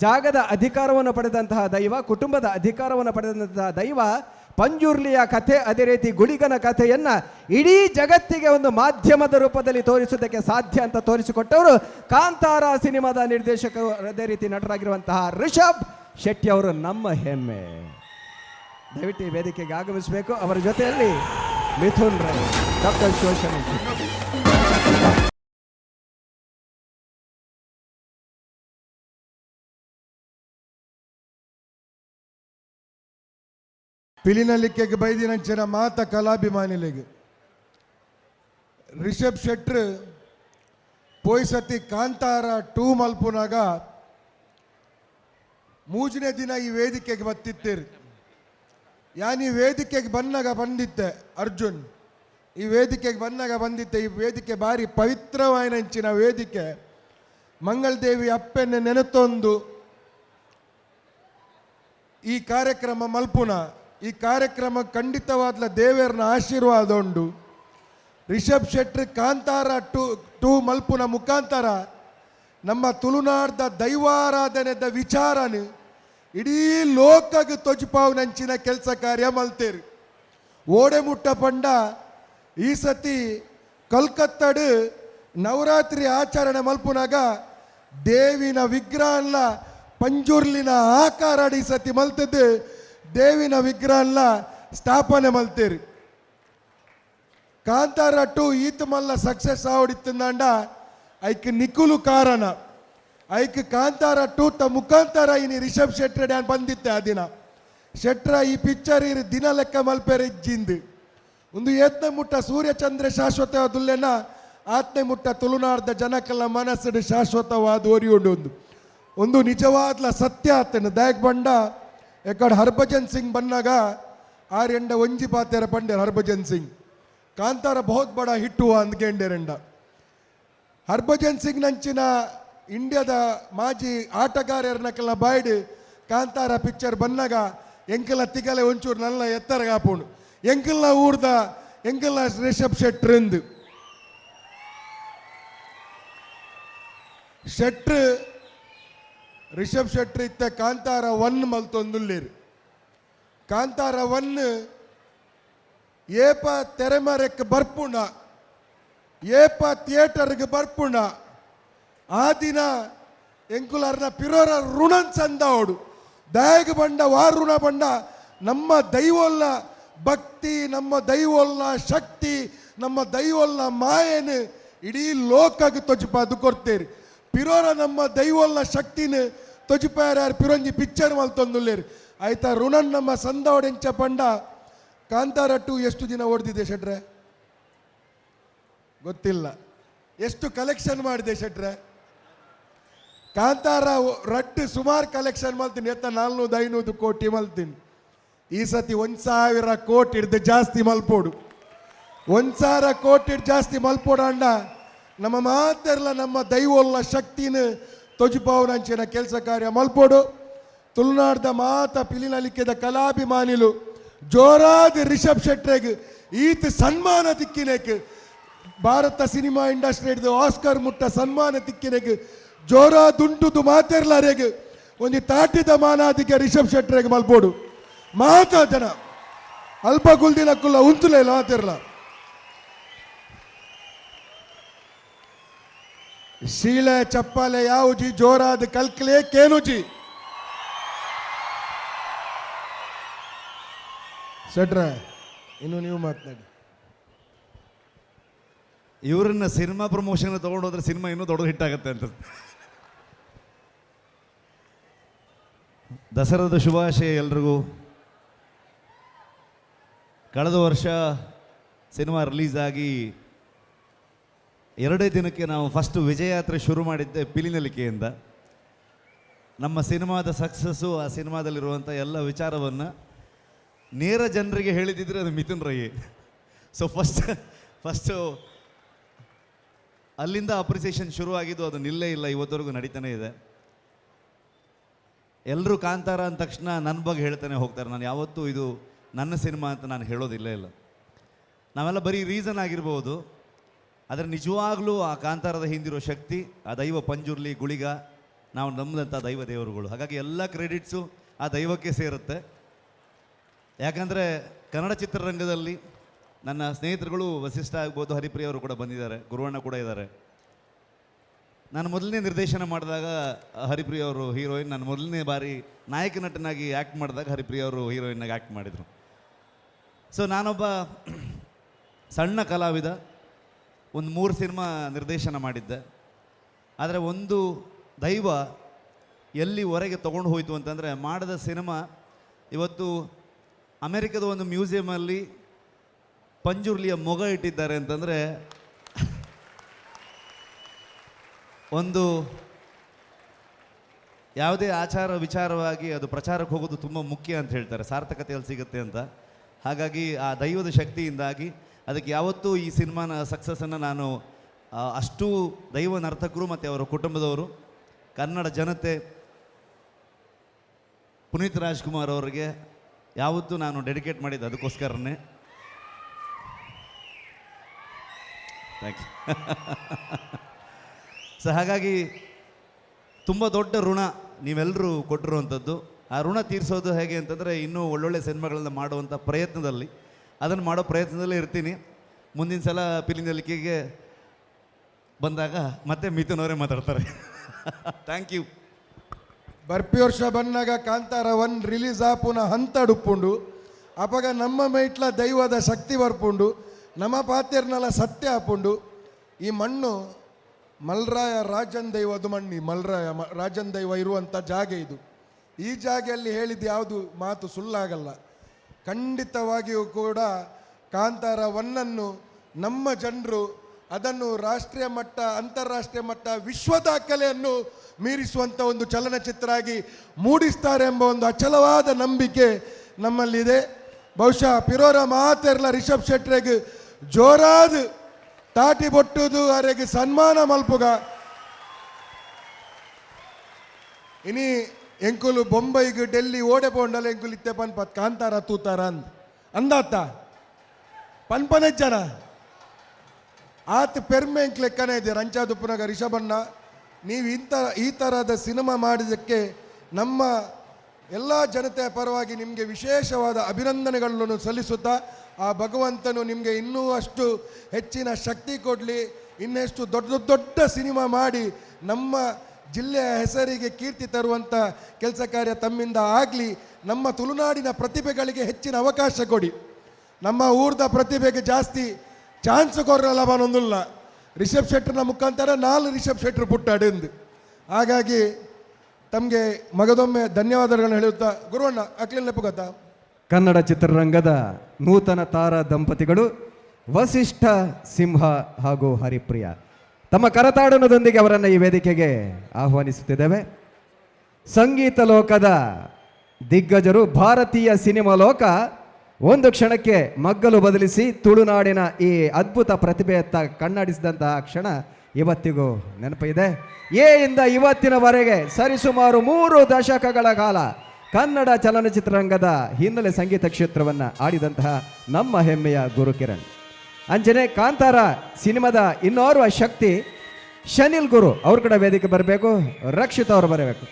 ಜಾಗದ ಅಧಿಕಾರವನ್ನು ಪಡೆದಂತಹ ದೈವ, ಕುಟುಂಬದ ಅಧಿಕಾರವನ್ನು ಪಡೆದಂತಹ ದೈವ ಪಂಜುರ್ಲಿಯ ಕಥೆ, ಅದೇ ರೀತಿ ಗುಳಿಗನ ಕಥೆಯನ್ನ ಇಡೀ ಜಗತ್ತಿಗೆ ಒಂದು ಮಾಧ್ಯಮದ ರೂಪದಲ್ಲಿ ತೋರಿಸುವುದಕ್ಕೆ ಸಾಧ್ಯ ಅಂತ ತೋರಿಸಿಕೊಟ್ಟವರು ಕಾಂತಾರ ಸಿನಿಮಾದ ನಿರ್ದೇಶಕರು, ಅದೇ ರೀತಿ ನಟರಾಗಿರುವಂತಹ ರಿಷಬ್ ಶೆಟ್ಟಿ ಅವರು ನಮ್ಮ ಹೆಮ್ಮೆ. ದಯವಿಟ್ಟು ಈ ವೇದಿಕೆಗೆ ಆಗಮಿಸಬೇಕು. ಅವರ ಜೊತೆಯಲ್ಲಿ ಮಿಥುನ್ ರೈ, ಡಾಕ್ಟರ್ ಶೋಷನ್. ಪಿಲಿನಲಿಕೆಗೆ ಬೈದಿನಂಚಿನ ಮಾತ ಕಲಾಭಿಮಾನಿಲಿಗೆ ರಿಷಬ್ ಶೆಟ್ರ್ ಪೋಯ್ ಸತಿ ಕಾಂತಾರ 2 ಮಲ್ಪುನಾಗ ಮೂಜನೇ ದಿನ ಈ ವೇದಿಕೆಗೆ ಬತ್ತಿತ್ತೇರಿ. ಈ ವೇದಿಕೆಗೆ ಬಂದಿದ್ದೆ ಅರ್ಜುನ್, ಈ ವೇದಿಕೆಗೆ ಬಂದಿದ್ದೆ. ಈ ವೇದಿಕೆ ಭಾರಿ ಪವಿತ್ರವಾಯಿನಂಚಿನ ವೇದಿಕೆ. ಮಂಗಳದೇವಿ ಅಪ್ಪೆನ್ನು ನೆನೆತೊಂದು ಈ ಕಾರ್ಯಕ್ರಮ ಮಲ್ಪುನ. ಈ ಕಾರ್ಯಕ್ರಮ ಖಂಡಿತವಾದ ದೇವರನ ಆಶೀರ್ವಾದ ಉಂಡು. ರಿಷಬ್ ಶೆಟ್ಟಿ ಕಾಂತಾರ ಟೂ ಮಲ್ಪುನ ಮುಖಾಂತರ ನಮ್ಮ ತುಳುನಾಡ್ದ ದೈವಾರಾಧನೆದ ವಿಚಾರನ ಇಡೀ ಲೋಕಗೆ ತೊಜುಪಾವುನಂಚಿನ ಕೆಲಸ ಕಾರ್ಯ ಮಲ್ತೇರಿ. ಓಡೆ ಮುಟ್ಟ ಪಂಡ ಈ ಸತಿ ಕಲ್ಕತ್ತಡ್ ನವರಾತ್ರಿ ಆಚರಣೆ ಮಲ್ಪುನಾಗ ದೇವಿನ ವಿಗ್ರಹಲ್ಲ ಪಂಜುರ್ಲಿನ ಆಕಾರ ಈ ಸತಿ ಮಲ್ತದ್ದು ದೇವಿನ ವಿಗ್ರಹಲ್ಲ ಸ್ಥಾಪನೆ ಮಲ್ತೇರಿ. ಕಾಂತಾರ ಟು ಈತ ಮಲ್ಲ ಸಕ್ಸಸ್ ಆವಡಿತ್ತಂಡ ಐಕ್ ನಿಕುಲು ಕಾರಣ. ಐಕ್ ಕಾಂತಾರ ಟು ತ ಮುಖಾಂತರ ಇನಿ ರಿಷಬ್ ಶೆಟ್ಟಿ ಡ್ಯಾನ್ ಬಂದಿತ್ತೆ ಆ ದಿನ. ಶೆಟ್ರ ಈ ಪಿಕ್ಚರ್ ಇರು ದಿನ ಲೆಕ್ಕ ಮಲ್ಪೇರೆ ಇಜ್ಜಿಂದು ಒಂದು ಏತ್ನೆ ಮುಟ್ಟ ಸೂರ್ಯಚಂದ್ರ ಶಾಶ್ವತವಾದುಲ್ಲೆನ ಆತ್ನೆ ಮುಟ್ಟ ತುಳುನಾಡ್ದ ಜನಕ್ಕೆಲ್ಲ ಮನಸ್ಸು ಶಾಶ್ವತವಾದ ಓರಿಯುಂಡು. ಒಂದು ನಿಜವಾದ್ಲ ಸತ್ಯ ಆತನ ದಯಕ್ ಬಂಡ ಎಕಡೆ ಹರ್ಭಜನ್ ಸಿಂಗ್ ಬನ್ನಾಗ ಆರೆಂಡ ಒಂಜಿ ಪಾತೆರ ಪಂಡೇರ್ ಹರ್ಭಜನ್ ಸಿಂಗ್ ಕಾಂತಾರ ಬಹುತ್ ಬಡ ಹಿಟ್ಟು ಅಂದ್ಕೊಂಡೇರೆಂಡ. ಹರ್ಭಜನ್ ಸಿಂಗ್ ನಂಚಿನ ಇಂಡಿಯಾದ ಮಾಜಿ ಆಟಗಾರರನ್ನಕ್ಕೆಲ್ಲ ಬಾಯ್ಡು ಕಾಂತಾರ ಪಿಕ್ಚರ್ ಬನ್ನಾಗ ಎಂಕೆಲ್ಲ ತಿಗಲೆ ಒಂಚೂರು ನಲ್ಲ ಎತ್ತರಗ ಹಾಪುಂಡು. ಎಂಕೆಲ್ಲ ಊರ್ದ ಎಂಕೆಲ್ಲ ರಿಷಬ್ ಶೆಟ್ಟ್ರಂದು ಶೆಟ್ರ್ ರಿಷಬ್ ಶೆಟ್ಟಿ ಇತ್ತ ಕಾಂತಾರ 1 ಮಲ್ತೊಂದುಲ್ಲೇರು. ಕಾಂತಾರ 1 ಏಪ ತೆರೆಮರೆಕ್ಕೆ ಬರ್ಪುಣ, ಏಪ ಥಿಯೇಟರ್ಗೆ ಬರ್ಪುಣ. ಆ ದಿನ ಎಂಕುಲಾರ್ನ ಪಿರೋರ ಋಣನ್ ಚಂದವಡು ದಯಗ ಬಂಡ ವಾರುಣ ಬಂಡ ನಮ್ಮ ದೈವೋಲ್ನ ಭಕ್ತಿ, ನಮ್ಮ ದೈವೋಲ್ನ ಶಕ್ತಿ, ನಮ್ಮ ದೈವೋಲ್ನ ಮಾಯೇನು ಇಡೀ ಲೋಕಕ್ಕೆ ತೊಜುಪಾದು ಕೊಡ್ತೇರಿ. ಪಿರೋರ ನಮ್ಮ ದೈವೋಲ್ನ ಶಕ್ತಿನ ತೊಜುಪಾರ ಪಿರೊಂಜಿ ಪಿಕ್ಚರ್ ಮಲ್ತೊಂದುಲ್ಲೇರು ಆಯ್ತಾ. ಋಣನ್ ನಮ್ಮ ಸಂದವಡೆಂಚ ಪಂಡ ಕಾಂತಾರ 2 ಎಷ್ಟು ದಿನ ಓಡ್ದಿದೆ ಶೆಟ್ರೆ ಗೊತ್ತಿಲ್ಲ. ಎಷ್ಟು ಕಲೆಕ್ಷನ್ ಮಾಡಿದೆ ಶೆಟ್ರೆ? ಕಾಂತಾರ ರಡ್ಡು ಸುಮಾರು ಕಲೆಕ್ಷನ್ ಮಲ್ತೀನಿ. 400-500 ಕೋಟಿ ಮಲ್ತೀನಿ. ಈ ಸತಿ 1,000 ಕೋಟಿ ಹಿಡ್ದು ಜಾಸ್ತಿ ಮಲ್ಪೋಡು. 1,000 ಕೋಟಿ ಹಿಡ್ದು ಜಾಸ್ತಿ ಮಲ್ಪೋಡ ಅಂಡ ನಮ್ಮ ಮಾತೆರ್ಲ ನಮ್ಮ ದೈವೋಲ್ನ ಶಕ್ತಿನ ತೊಜುಪಾವನಂಚಿನ ಕೆಲಸ ಕಾರ್ಯ ಮಲ್ಪೋಡು. ತುಳುನಾಡ್ದ ಮಾತ ಪಿಲಿನಲಿಕೆದ ಕಲಾಭಿಮಾನಿಲು ಜೋರಾದ ರಿಷಬ್ ಶೆಟ್ರಿಗೆ ಈತ ಸನ್ಮಾನ ತಿಕ್ಕಿನಕ್ಕೆ ಭಾರತ ಸಿನಿಮಾ ಇಂಡಸ್ಟ್ರಿ ಹಿಡಿದು ಆಸ್ಕರ್ ಮುಟ್ಟ ಸನ್ಮಾನ ತಿಕ್ಕಿನಕ್ಕೆ ಜೋರಾದುಂಟುದು ಮಾತೆರ್ಲಾರೆಗೆ ಒಂದು ತಾಟಿದ ಮಾನಾದಿಗೆ ರಿಷಬ್ ಶೆಟ್ರಿಗೆ ಮಲ್ಪೋಡು. ಮಾತಾ ಜನ ಅಲ್ಪ ಕುಲ್ದಿನಕ್ಕುಲ್ಲ ಉಂತುಲೇ ಮಾತೆರ್ಲ ಶೀಲೆ ಚಪ್ಪಾಲೆ ಯಾವುಜಿ ಜೋರಾದ ಕಲ್ಕಲೆ ಕೇನುಜಿ ಶೆಟ್ರ ಇನ್ನು ನೀವು ಮಾತನಾಡಿ. ಇವರನ್ನ ಸಿನಿಮಾ ಪ್ರಮೋಷನ್ ತಗೊಂಡೋದ್ರೆ ಸಿನಿಮಾ ಇನ್ನೂ ದೊಡ್ಡ ಹಿಟ್ ಆಗುತ್ತೆ ಅಂತ. ದಸರಾದ ಶುಭಾಶಯ ಎಲ್ರಿಗೂ. ಕಳೆದ ವರ್ಷ ಸಿನಿಮಾ ರಿಲೀಸ್ ಆಗಿ 2 ದಿನಕ್ಕೆ ನಾವು ಫಸ್ಟ್ ವಿಜಯಯಾತ್ರೆ ಶುರು ಮಾಡಿದ್ದೆ ಪಿಲಿನಲಿಕೆಯಿಂದ. ನಮ್ಮ ಸಿನಿಮಾದ ಸಕ್ಸಸ್ಸು, ಆ ಸಿನಿಮಾದಲ್ಲಿರುವಂಥ ಎಲ್ಲ ವಿಚಾರವನ್ನು ನೇರ ಜನರಿಗೆ ಹೇಳಿದಿದ್ರೆ ಅದು ಮಿಥುನ್ ರೈ. ಸೊ ಫಸ್ಟು ಅಲ್ಲಿಂದ ಅಪ್ರಿಸಿಯೇಷನ್ ಶುರುವಾಗಿದ್ದು, ಅದು ನಿಲ್ಲೇ ಇಲ್ಲ, ಇವತ್ತವರೆಗೂ ನಡೀತಾನೆ ಇದೆ. ಎಲ್ಲರೂ ಕಾಂತಾರ ಅಂದ ತಕ್ಷಣ ನನ್ನ ಬಗ್ಗೆ ಹೇಳ್ತಾನೆ ಹೋಗ್ತಾರೆ. ನಾನು ಯಾವತ್ತೂ ಇದು ನನ್ನ ಸಿನಿಮಾ ಅಂತ ನಾನು ಹೇಳೋದಿಲ್ಲ ಇಲ್ಲ. ನಾವೆಲ್ಲ ಬರೀ ರೀಸನ್ ಆಗಿರ್ಬೋದು, ಆದರೆ ನಿಜವಾಗ್ಲೂ ಆ ಕಾಂತಾರದ ಹಿಂದಿರೋ ಶಕ್ತಿ, ಆ ದೈವ ಪಂಜುರ್ಲಿ ಗುಳಿಗ, ನಾವು ನಂಬಿದಂಥ ದೈವ ದೇವರುಗಳು. ಹಾಗಾಗಿ ಎಲ್ಲ ಕ್ರೆಡಿಟ್ಸು ಆ ದೈವಕ್ಕೆ ಸೇರುತ್ತೆ. ಯಾಕಂದರೆ ಕನ್ನಡ ಚಿತ್ರರಂಗದಲ್ಲಿ ನನ್ನ ಸ್ನೇಹಿತರುಗಳು ವಸಿಷ್ಠ ಆಗ್ಬೋದು, ಹರಿಪ್ರಿಯ ಅವರು ಕೂಡ ಬಂದಿದ್ದಾರೆ, ಗುರುವಣ್ಣ ಕೂಡ ಇದ್ದಾರೆ. ನಾನು ಮೊದಲನೇ ನಿರ್ದೇಶನ ಮಾಡಿದಾಗ ಹರಿಪ್ರಿಯ ಅವರು ಹೀರೋಯಿನ್, ನಾನು ಮೊದಲನೇ ಬಾರಿ ನಾಯಕ ನಟನಾಗಿ ಆ್ಯಕ್ಟ್ ಮಾಡಿದಾಗ ಹರಿಪ್ರಿಯ ಅವರು ಹೀರೋಯಿನ್ನಾಗಿ ಆ್ಯಕ್ಟ್ ಮಾಡಿದರು. ಸೊ ನಾನೊಬ್ಬ ಸಣ್ಣ ಕಲಾವಿದ, ಒಂದು 3 ಸಿನಿಮಾ ನಿರ್ದೇಶನ ಮಾಡಿದ್ದೆ. ಆದರೆ ಒಂದು ದೈವ ಎಲ್ಲಿವರೆಗೆ ತೊಗೊಂಡು ಹೋಯಿತು ಅಂತಂದರೆ, ಮಾಡಿದ ಸಿನಿಮಾ ಇವತ್ತು ಅಮೆರಿಕದ ಒಂದು ಮ್ಯೂಸಿಯಮಲ್ಲಿ ಪಂಜುರ್ಲಿಯ ಮೊಗ ಇಟ್ಟಿದ್ದಾರೆ ಅಂತಂದರೆ, ಯಾವುದೇ ಆಚಾರ ವಿಚಾರವಾಗಿ ಅದು ಪ್ರಚಾರಕ್ಕೆ ಹೋಗೋದು ತುಂಬ ಮುಖ್ಯ ಅಂತ ಹೇಳ್ತಾರೆ, ಸಾರ್ಥಕತೆಯಲ್ಲಿ ಸಿಗುತ್ತೆ ಅಂತ. ಹಾಗಾಗಿ ಆ ದೈವದ ಶಕ್ತಿಯಿಂದಾಗಿ ಅದಕ್ಕೆ ಯಾವತ್ತೂ ಈ ಸಿನಿಮಾನ ಸಕ್ಸಸ್ಸನ್ನು ನಾನು ಅಷ್ಟು ದೈವ ನರ್ತಕರು ಮತ್ತು ಅವರ ಕುಟುಂಬದವರು, ಕನ್ನಡ ಜನತೆ, ಪುನೀತ್ ರಾಜ್ಕುಮಾರ್ ಅವರಿಗೆ ಯಾವತ್ತೂ ನಾನು ಡೆಡಿಕೇಟ್ ಮಾಡಿದ್ದು ಅದಕ್ಕೋಸ್ಕರನೇ. ಥ್ಯಾಂಕ್ಸ್. ಸೊ ಹಾಗಾಗಿ ತುಂಬ ದೊಡ್ಡ ಋಣ ನೀವೆಲ್ಲರೂ ಕೊಟ್ಟಿರುವಂಥದ್ದು. ಆ ಋಣ ತೀರಿಸೋದು ಹೇಗೆ ಅಂತಂದರೆ ಇನ್ನೂ ಒಳ್ಳೊಳ್ಳೆ ಸಿನಿಮಾಗಳನ್ನ ಮಾಡುವಂಥ ಪ್ರಯತ್ನದಲ್ಲಿ, ಅದನ್ನು ಮಾಡೋ ಪ್ರಯತ್ನದಲ್ಲೇ ಇರ್ತೀನಿ. ಮುಂದಿನ ಸಲ ಪಿಲಿನಲಿಕೆಗೆ ಬಂದಾಗ ಮತ್ತೆ ಮಿಥುನ್ ಅವರೇ ಮಾತಾಡ್ತಾರೆ. Thank you. ಬರ್ಪಿ ವರ್ಷ ಬನ್ನಾಗ ಕಾಂತಾರ 1 ರಿಲೀಸ್ ಆಪುನ ಹಂತ ಡುಪ್ಪುಂಡು ಅಪಗ ನಮ್ಮ ಮೈಟ್ಲ ದೈವದ ಶಕ್ತಿ ಬರ್ಪುಂಡು, ನಮ್ಮ ಪಾತ್ಯರ್ನೆಲ್ಲ ಸತ್ಯ ಹಾಪುಂಡು. ಈ ಮಣ್ಣು ಮಲ್ರಾಯ ರಾಜನ್ ದೈವದು ಮಣ್ಣಿ, ಮಲ್ರಾಯ ರಾಜನ್ ದೈವ ಇರುವಂಥ ಜಾಗ ಇದು. ಈ ಜಾಗೆಯಲ್ಲಿ ಹೇಳಿದ ಯಾವುದು ಮಾತು ಸುಳ್ಳಾಗಲ್ಲ. ಖಂಡಿತವಾಗಿಯೂ ಕೂಡ ಕಾಂತಾರ 1 ನಮ್ಮ ಜನರು ಅದನ್ನು ರಾಷ್ಟ್ರೀಯ ಮಟ್ಟ, ಅಂತಾರಾಷ್ಟ್ರೀಯ ಮಟ್ಟ, ವಿಶ್ವ ದಾಖಲೆಯನ್ನು ಮೀರಿಸುವಂಥ ಒಂದು ಚಲನಚಿತ್ರ ಆಗಿ ಮೂಡಿಸ್ತಾರೆ ಎಂಬ ಒಂದು ಅಚಲವಾದ ನಂಬಿಕೆ ನಮ್ಮಲ್ಲಿದೆ. ಬಹುಶಃ ಪಿರೋರ ಮಾತೆರ್ಲ ರಿಷಬ್ ಶೆಟ್ರಿಗೆ ಜೋರಾದ ತಾಟಿ ಬೊಟ್ಟುದು ಅವರಿಗೆ ಸನ್ಮಾನ ಮಲ್ಪುಗ. ಇನಿ ಎಂಕುಲು ಬೊಂಬೈಗೆ ಡೆಲ್ಲಿ ಓಡೆ ಪೋಂಡಲ್ಲ ಎಂಕುಲು ಇತ್ತೆ ಪನ್ಪತ್ ಕಾಂತಾರ ತೂತಾರ ಅಂದಾತ ಪನ್ಪನೆ ಜನ ಆತ ಪೆರ್ಮೆ ಎಂಕ್ ಲೆಕ್ಕನೇ ಇದೆ. ರಂಚಾದುಪ್ಪನಾಗ ರಿಷಭಣ್ಣ, ನೀವು ಈ ಥರದ ಸಿನಿಮಾ ಮಾಡಿದ್ದಕ್ಕೆ ನಮ್ಮ ಎಲ್ಲ ಜನತೆಯ ಪರವಾಗಿ ನಿಮಗೆ ವಿಶೇಷವಾದ ಅಭಿನಂದನೆಗಳನ್ನು ಸಲ್ಲಿಸುತ್ತಾ, ಆ ಭಗವಂತನು ನಿಮಗೆ ಇನ್ನೂ ಅಷ್ಟು ಹೆಚ್ಚಿನ ಶಕ್ತಿ ಕೊಡಲಿ, ಇನ್ನೆಷ್ಟು ದೊಡ್ಡ ದೊಡ್ಡ ಸಿನಿಮಾ ಮಾಡಿ ನಮ್ಮ ಜಿಲ್ಲೆಯ ಹೆಸರಿಗೆ ಕೀರ್ತಿ ತರುವಂಥ ಕೆಲಸ ಕಾರ್ಯ ತಮ್ಮಿಂದ ಆಗಲಿ. ನಮ್ಮ ತುಳುನಾಡಿನ ಪ್ರತಿಭೆಗಳಿಗೆ ಹೆಚ್ಚಿನ ಅವಕಾಶ ಕೊಡಿ. ನಮ್ಮ ಊರ್ದ ಪ್ರತಿಭೆಗೆ ಜಾಸ್ತಿ ಚಾನ್ಸ್ ಕೊರಲ್ಲ ಬನ್ನೊಂದಿಲ್ಲ. ರಿಷಬ್ ಶೆಟ್ಟರ್ನ ಮುಖಾಂತರ 4 ರಿಷಬ್ ಶೆಟ್ಟರ್ ಪುಟ್ಟಾಡೆಂದು. ಹಾಗಾಗಿ ತಮಗೆ ಮಗದೊಮ್ಮೆ ಧನ್ಯವಾದಗಳನ್ನು ಹೇಳುತ್ತಾ, ಗುರುವಣ್ಣ ಅಕ್ಲಿನ ನೆಪಗತ್ತ. ಕನ್ನಡ ಚಿತ್ರರಂಗದ ನೂತನ ತಾರಾ ದಂಪತಿಗಳು ವಸಿಷ್ಠ ಸಿಂಹ ಹಾಗೂ ಹರಿಪ್ರಿಯ ತಮ್ಮ ಕರತಾಡನದೊಂದಿಗೆ ಅವರನ್ನು ಈ ವೇದಿಕೆಗೆ ಆಹ್ವಾನಿಸುತ್ತಿದ್ದೇವೆ. ಸಂಗೀತ ಲೋಕದ ದಿಗ್ಗಜರು, ಭಾರತೀಯ ಸಿನಿಮಾ ಲೋಕ ಒಂದು ಕ್ಷಣಕ್ಕೆ ಮಗ್ಗಲು ಬದಲಿಸಿ ತುಳುನಾಡಿನ ಈ ಅದ್ಭುತ ಪ್ರತಿಭೆಯತ್ತ ಕಣ್ಣಾಡಿಸಿದಂತಹ ಕ್ಷಣ ಇವತ್ತಿಗೂ ನೆನಪಿದೆ. ಇಂದ ಇವತ್ತಿನವರೆಗೆ ಸರಿಸುಮಾರು 3 ದಶಕಗಳ ಕಾಲ ಕನ್ನಡ ಚಲನಚಿತ್ರರಂಗದ ಹಿನ್ನೆಲೆ ಸಂಗೀತ ಕ್ಷೇತ್ರವನ್ನು ಆಡಿದಂತಹ ನಮ್ಮ ಹೆಮ್ಮೆಯ ಗುರುಕಿರಣ್ ಅಂಜನೆ ಕಾಂತಾರ ಸಿನಿಮಾದ ಇನ್ನೋರ್ವ ಶಕ್ತಿ ಶನಿಲ್ ಗುರು ಅವ್ರ ಕಡೆ ವೇದಿಕೆ ಬರಬೇಕು, ರಕ್ಷಿತ್ ಅವರು ಬರಬೇಕು.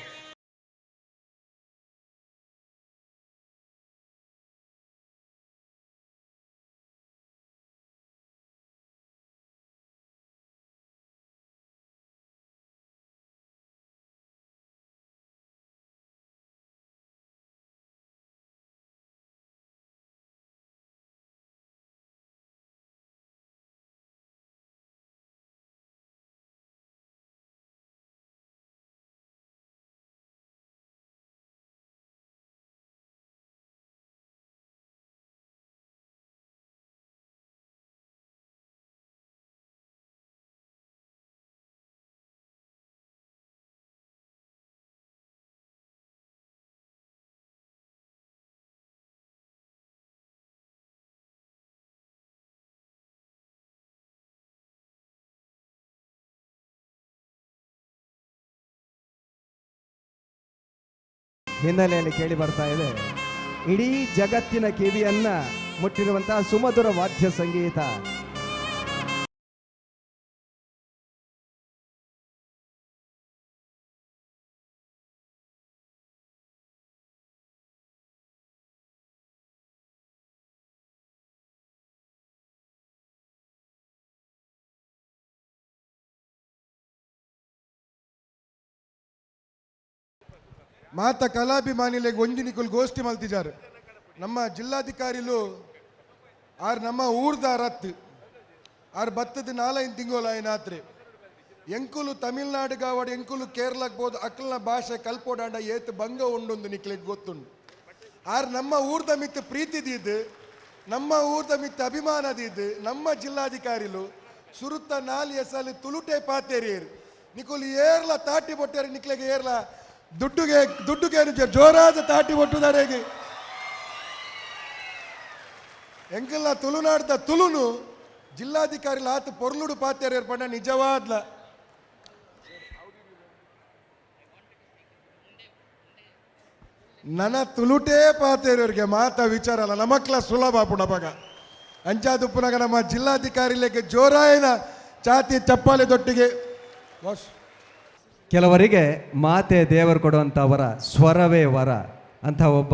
ಹಿನ್ನೆಲೆಯಲ್ಲಿ ಕೇಳಿ ಬರ್ತಾ ಇದೆ ಇಡೀ ಜಗತ್ತಿನ ಕಿವಿಯನ್ನ ಮುಟ್ಟಿರುವಂತಹ ಸುಮಧುರ ವಾದ್ಯ ಸಂಗೀತ. ಮಾತ ಕಲಾಭಿಮಾನಿಲೆಗೆ ಒಂಜಿನಿಕುಲ್ ಗೋಷ್ಠಿ ಮಲ್ತಿದ್ದಾರೆ. ನಮ್ಮ ಜಿಲ್ಲಾಧಿಕಾರಿಲು ಆರ್ ನಮ್ಮ ಊರ್ದ ರತ್ತು ಆರ್ ಬತ್ತದ 4 ತಿಂಗಳು ಆಯ್ನಾತ್ರೆ ಎಂಕುಲು ತಮಿಳ್ನಾಡು ಗಾವಡ್ ಎಂಕುಲು ಕೇರಳಕ್ಕೆ ಬೋದು ಅಕ್ಕಲ್ನ ಭಾಷೆ ಕಲ್ಪೋಡಾಂಡ ಏತ್ ಭಂಗ ಉಂಡೊಂದು ನಿಕ್ಲಿಗೆ ಗೊತ್ತುಂಡು. ಆರ್ ನಮ್ಮ ಊರ್ದ ಮಿತ್ತು ಪ್ರೀತಿದಿದ್ದು, ನಮ್ಮ ಊರ್ದ ಮಿತ್ತು ಅಭಿಮಾನದಿದ್ದು ನಮ್ಮ ಜಿಲ್ಲಾಧಿಕಾರಿಲು ಸುರುತ್ತ 4 ಎಸಲು ತುಳುಟೆ ಪಾತೇರಿಯರು ನಿಕುಲು ಏರ್ಲ ತಾಟಿ ಬೊಟ್ಟೇರಿ ನಿಕ್ಲೆಗೆ ಏರ್ಲ ದುಡ್ಡುಗೆ ಜೋರಾದ ತಾಟಿ ಒಟ್ಟುದಾರೆಗೆ ಎಂಕಲ್ನ ತುಳುನಾಡ್ದ ತುಳುನು ಜಿಲ್ಲಾಧಿಕಾರಿ ಆತ ಪೊರ್ಲುಡು ಪಾತ್ಯಾರ ಏರ್ಪಡ ನಿಜವಾದ್ಲ ನನ್ನ ತುಳುಟೇ ಪಾತೇರವ್ರಿಗೆ ಮಾತಾ ವಿಚಾರ ಅಲ್ಲ ನಮಕ್ಲ ಸುಲಭ ಪುಣಪಗ ಅಂಚಾದುಪ್ಪುನಾಗ ನಮ್ಮ ಜಿಲ್ಲಾಧಿಕಾರಿಲೆಗೆ ಜೋರಾಯಿನ ಚಾತಿ ಚಪ್ಪಾಳೆ ದೊಟ್ಟಿಗೆ ಕೆಲವರಿಗೆ ಮಾತೆ ದೇವರು ಕೊಡುವಂಥ ವರ ಸ್ವರವೇ ವರ ಅಂತ ಒಬ್ಬ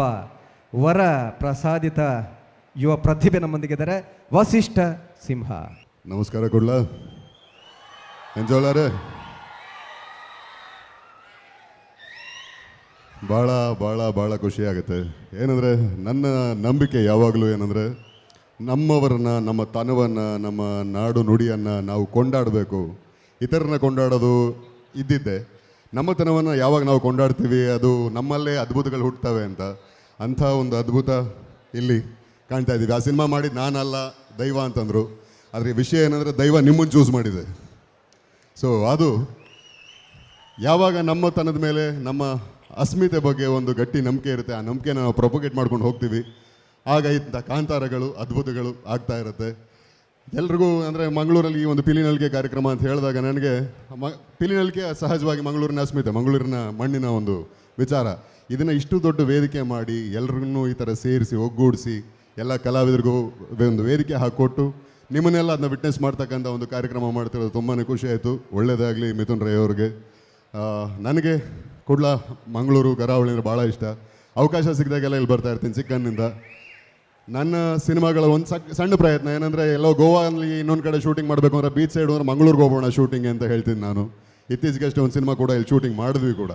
ವರ ಪ್ರಸಾದಿತ ಯುವ ಪ್ರತಿಭೆ ನಮ್ಮೊಂದಿಗಿದ್ದಾರೆ ವಸಿಷ್ಠ ಸಿಂಹ. ನಮಸ್ಕಾರ ಕೊಡ್ಲಾ ಎಂಜೋಳಾರೆ ಭಾಳ ಭಾಳ ಭಾಳ ಖುಷಿ ಆಗುತ್ತೆ. ಏನಂದರೆ ನನ್ನ ನಂಬಿಕೆ ಯಾವಾಗಲೂ ಏನಂದರೆ ನಮ್ಮವರನ್ನ, ನಮ್ಮ ತನವನ್ನು, ನಮ್ಮ ನಾಡು ನುಡಿಯನ್ನು ನಾವು ಕೊಂಡಾಡಬೇಕು. ಇತರನ್ನ ಕೊಂಡಾಡೋದು ಇದ್ದಿದ್ದೆ. ನಮ್ಮ ತನವನ್ನು ಯಾವಾಗ ನಾವು ಕೊಂಡಾಡ್ತೀವಿ ಅದು ನಮ್ಮಲ್ಲೇ ಅದ್ಭುತಗಳು ಹುಟ್ಟುತ್ತವೆ ಅಂತ. ಅಂಥ ಒಂದು ಅದ್ಭುತ ಇಲ್ಲಿ ಕಾಣ್ತಾ ಇದ್ದೀವಿ. ಆ ಸಿನಿಮಾ ಮಾಡಿದ್ದು ನಾನಲ್ಲ, ದೈವ ಅಂತಂದರು. ಆದರೆ ವಿಷಯ ಏನಂದರೆ ದೈವ ನಿಮ್ಮನ್ನು ಚೂಸ್ ಮಾಡಿದೆ. ಸೊ ಅದು ಯಾವಾಗ ನಮ್ಮ ತನದ ಮೇಲೆ, ನಮ್ಮ ಅಸ್ಮಿತೆ ಬಗ್ಗೆ ಒಂದು ಗಟ್ಟಿ ನಂಬಿಕೆ ಇರುತ್ತೆ, ಆ ನಂಬಿಕೆನ ನಾವು ಪ್ರೊಪಗೇಟ್ ಮಾಡ್ಕೊಂಡು ಹೋಗ್ತೀವಿ. ಆಗ ಇಂಥ ಕಾಂತಾರಗಳು, ಅದ್ಭುತಗಳು ಆಗ್ತಾ ಇರುತ್ತೆ. ಎಲ್ರಿಗೂ ಅಂದರೆ ಮಂಗಳೂರಲ್ಲಿ ಈ ಒಂದು ಪಿಲಿನಲ್ಗೆ ಕಾರ್ಯಕ್ರಮ ಅಂತ ಹೇಳಿದಾಗ ನನಗೆ ಪಿಲಿನಲ್ಗೆ ಸಹಜವಾಗಿ ಮಂಗಳೂರಿನ ಅಸ್ಮಿತೆ, ಮಂಗಳೂರಿನ ಮಣ್ಣಿನ ಒಂದು ವಿಚಾರ. ಇದನ್ನು ಇಷ್ಟು ದೊಡ್ಡ ವೇದಿಕೆ ಮಾಡಿ ಎಲ್ರಿಗೂ ಈ ಥರ ಸೇರಿಸಿ ಒಗ್ಗೂಡಿಸಿ ಎಲ್ಲ ಕಲಾವಿದರಿಗೂ ಒಂದು ವೇದಿಕೆ ಹಾಕ್ಕೊಟ್ಟು ನಿಮ್ಮನ್ನೆಲ್ಲ ಅದನ್ನ ವಿಟ್ನೆಸ್ ಮಾಡ್ತಕ್ಕಂಥ ಒಂದು ಕಾರ್ಯಕ್ರಮ ಮಾಡ್ತಿರೋದು ತುಂಬಾ ಖುಷಿ ಆಯಿತು. ಒಳ್ಳೆಯದಾಗಲಿ ಮಿಥುನ್ ರೈ ಅವ್ರಿಗೆ. ನನಗೆ ಕುಡ್ಲ ಮಂಗಳೂರು ಕರಾವಳಿ ಅಂದರೆ ಭಾಳ ಇಷ್ಟ. ಅವಕಾಶ ಸಿಕ್ಕಿದಾಗೆಲ್ಲ ಇಲ್ಲಿ ಬರ್ತಾ ಇರ್ತೀನಿ ಚಿಕ್ಕನ್ನಿಂದ. ನನ್ನ ಸಿನಿಮಾಗಳ ಒಂದು ಸಣ್ಣ ಪ್ರಯತ್ನ ಏನಂದರೆ ಎಲ್ಲೋ ಗೋವಾದಲ್ಲಿ ಇನ್ನೊಂದು ಕಡೆ ಶೂಟಿಂಗ್ ಮಾಡಬೇಕು ಅಂದರೆ ಬೀಚ್ ಸೈಡ್ ಅಂದರೆ ಮಂಗಳೂರಿಗೆ ಹೋಗೋಣ ಶೂಟಿಂಗ್ ಅಂತ ಹೇಳ್ತೀನಿ ನಾನು. ಇತ್ತೀಚೆಗಷ್ಟೇ ಒಂದು ಸಿನಿಮಾ ಕೂಡ ಇಲ್ಲಿ ಶೂಟಿಂಗ್ ಮಾಡಿದ್ವಿ ಕೂಡ.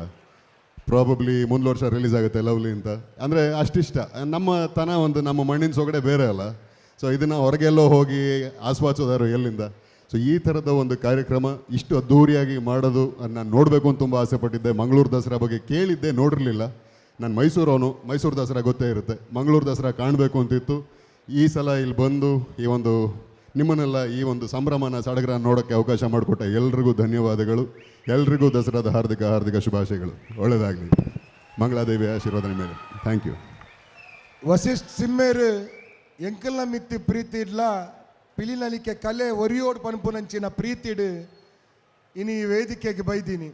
ಪ್ರಾಬಬ್ಲಿ ಮುಂದಿನ ವರ್ಷ ರಿಲೀಸ್ ಆಗುತ್ತೆ ಲವ್ಲಿ ಅಂತ. ಅಂದರೆ ಅಷ್ಟಿಷ್ಟ ನಮ್ಮ ತನ, ಒಂದು ನಮ್ಮ ಮಣ್ಣಿನ ಸೊಗಡೆ ಬೇರೆ ಅಲ್ಲ. ಸೊ ಇದನ್ನು ಹೊರಗೆಲ್ಲೋ ಹೋಗಿ ಆಸ್ವಾದಿಸೋದಾರು ಎಲ್ಲಿಂದ. ಸೊ ಈ ಥರದ ಒಂದು ಕಾರ್ಯಕ್ರಮ ಇಷ್ಟು ಅದ್ಧೂರಿಯಾಗಿ ಮಾಡೋದು ನಾನು ನೋಡಬೇಕು ಅಂತ ತುಂಬ ಆಸೆ ಪಟ್ಟಿದ್ದೆ. ಮಂಗಳೂರು ದಸರಾ ಬಗ್ಗೆ ಕೇಳಿದ್ದೆ, ನೋಡಿರಲಿಲ್ಲ. ನಾನು ಮೈಸೂರವನು, ಮೈಸೂರು ದಸರಾ ಗೊತ್ತೇ ಇರುತ್ತೆ. ಮಂಗಳೂರು ದಸರಾ ಕಾಣಬೇಕು ಅಂತಿತ್ತು. ಈ ಸಲ ಇಲ್ಲಿ ಬಂದು ಈ ಒಂದು ನಿಮ್ಮನ್ನೆಲ್ಲ ಈ ಒಂದು ಸಂಭ್ರಮನ ಸಡಗರ ನೋಡೋಕ್ಕೆ ಅವಕಾಶ ಮಾಡಿಕೊಟ್ಟ ಎಲ್ರಿಗೂ ಧನ್ಯವಾದಗಳು. ಎಲ್ರಿಗೂ ದಸರಾದ ಹಾರ್ದಿಕ ಹಾರ್ದಿಕ ಶುಭಾಶಯಗಳು. ಒಳ್ಳೆಯದಾಗಲಿ. ಮಂಗಳಾದೇವಿ ಆಶೀರ್ವಾದನ ಮೇಲೆ. Thank you. ವಸಿಷ್ಠ ಸಿಮ್ಮೇರು ಎಂಕಲ್ನ ಮಿತ್ತಿ ಪ್ರೀತಿ ಇಲ್ಲ ಪಿಲಿನಲಿಕೆ ಕಲೆ ಒರಿಯೋಡು ಪನ್ಪುನಂಚಿನ ಪ್ರೀತಿಡು ಇನಿ ಈ ವೇದಿಕೆಗೆ ಬೈದೀನಿ.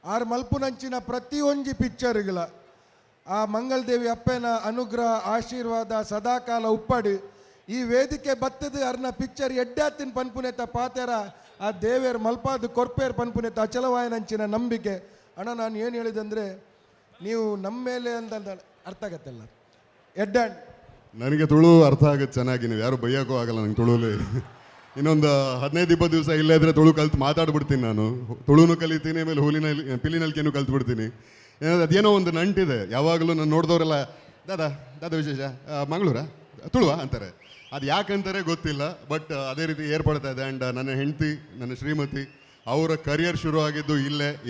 ಆರು ಮಲ್ಪುನಂಚಿನ ಪ್ರತಿಯೊಂದು ಪಿಕ್ಚರ್ಗಳ ಆ ಮಂಗಳದೇವಿ ಅಪ್ಪನ ಅನುಗ್ರಹ ಆಶೀರ್ವಾದ ಸದಾಕಾಲ ಉಪ್ಪಡು ಈ ವೇದಿಕೆ ಬತ್ತದು ಅರ್ನ ಪಿಕ್ಚರ್ ಎಡ್ಡಾತಿನ ಪನ್ಪುನೆತ ಪಾತೆರ ಆ ದೇವೇರ್ ಮಲ್ಪಾದು ಕೊರ್ಪೇರ್ ಪನ್ಪುನೆತ ಅಚಲವಾಯನಂಚಿನ ನಂಬಿಕೆ. ಅಣ್ಣ ನಾನು ಏನು ಹೇಳಿದಂದರೆ ನೀವು ನಮ್ಮ ಮೇಲೆ ಅಂತ ಅರ್ಥ ಆಗತ್ತಲ್ಲ ಎಡ್ಡಾಂಡ್. ನನಗೆ ತುಳು ಅರ್ಥ ಆಗುತ್ತೆ ಚೆನ್ನಾಗಿ, ನೀವು ಯಾರು ಬೈಯೋಕ್ಕೂ ಆಗಲ್ಲ ನಂಗೆ ತುಳುಲಿ. ಇನ್ನೊಂದು 15-20 ದಿವಸ ಇಲ್ಲೇ ಇದ್ರೆ ತುಳು ಕಲ್ತು ಮಾತಾಡ್ಬಿಡ್ತೀನಿ ನಾನು. ತುಳುನು ಕಲಿತೀನಿ, ಆಮೇಲೆ ಪಿಲಿನಲ್ಕೆನೂ ಕಲ್ತ್ಬಿಡ್ತೀನಿ. ಏನಾದ್ರೆ ಅದೇನೋ ಒಂದು ನಂಟಿದೆ. ಯಾವಾಗಲೂ ನಾನು ನೋಡಿದವರೆಲ್ಲ ದಾದಾ ವಿಶೇಷ ಮಂಗಳೂರಾ ತುಳುವಾ ಅಂತಾರೆ. ಅದು ಯಾಕಂತಾರೆ ಗೊತ್ತಿಲ್ಲ, ಬಟ್ ಅದೇ ರೀತಿ ಏರ್ಪಡ್ತಾ ಇದೆ. ಆ್ಯಂಡ್ ನನ್ನ ಹೆಂಡತಿ, ನನ್ನ ಶ್ರೀಮತಿ, ಅವರ ಕರಿಯರ್ ಶುರು ಆಗಿದ್ದು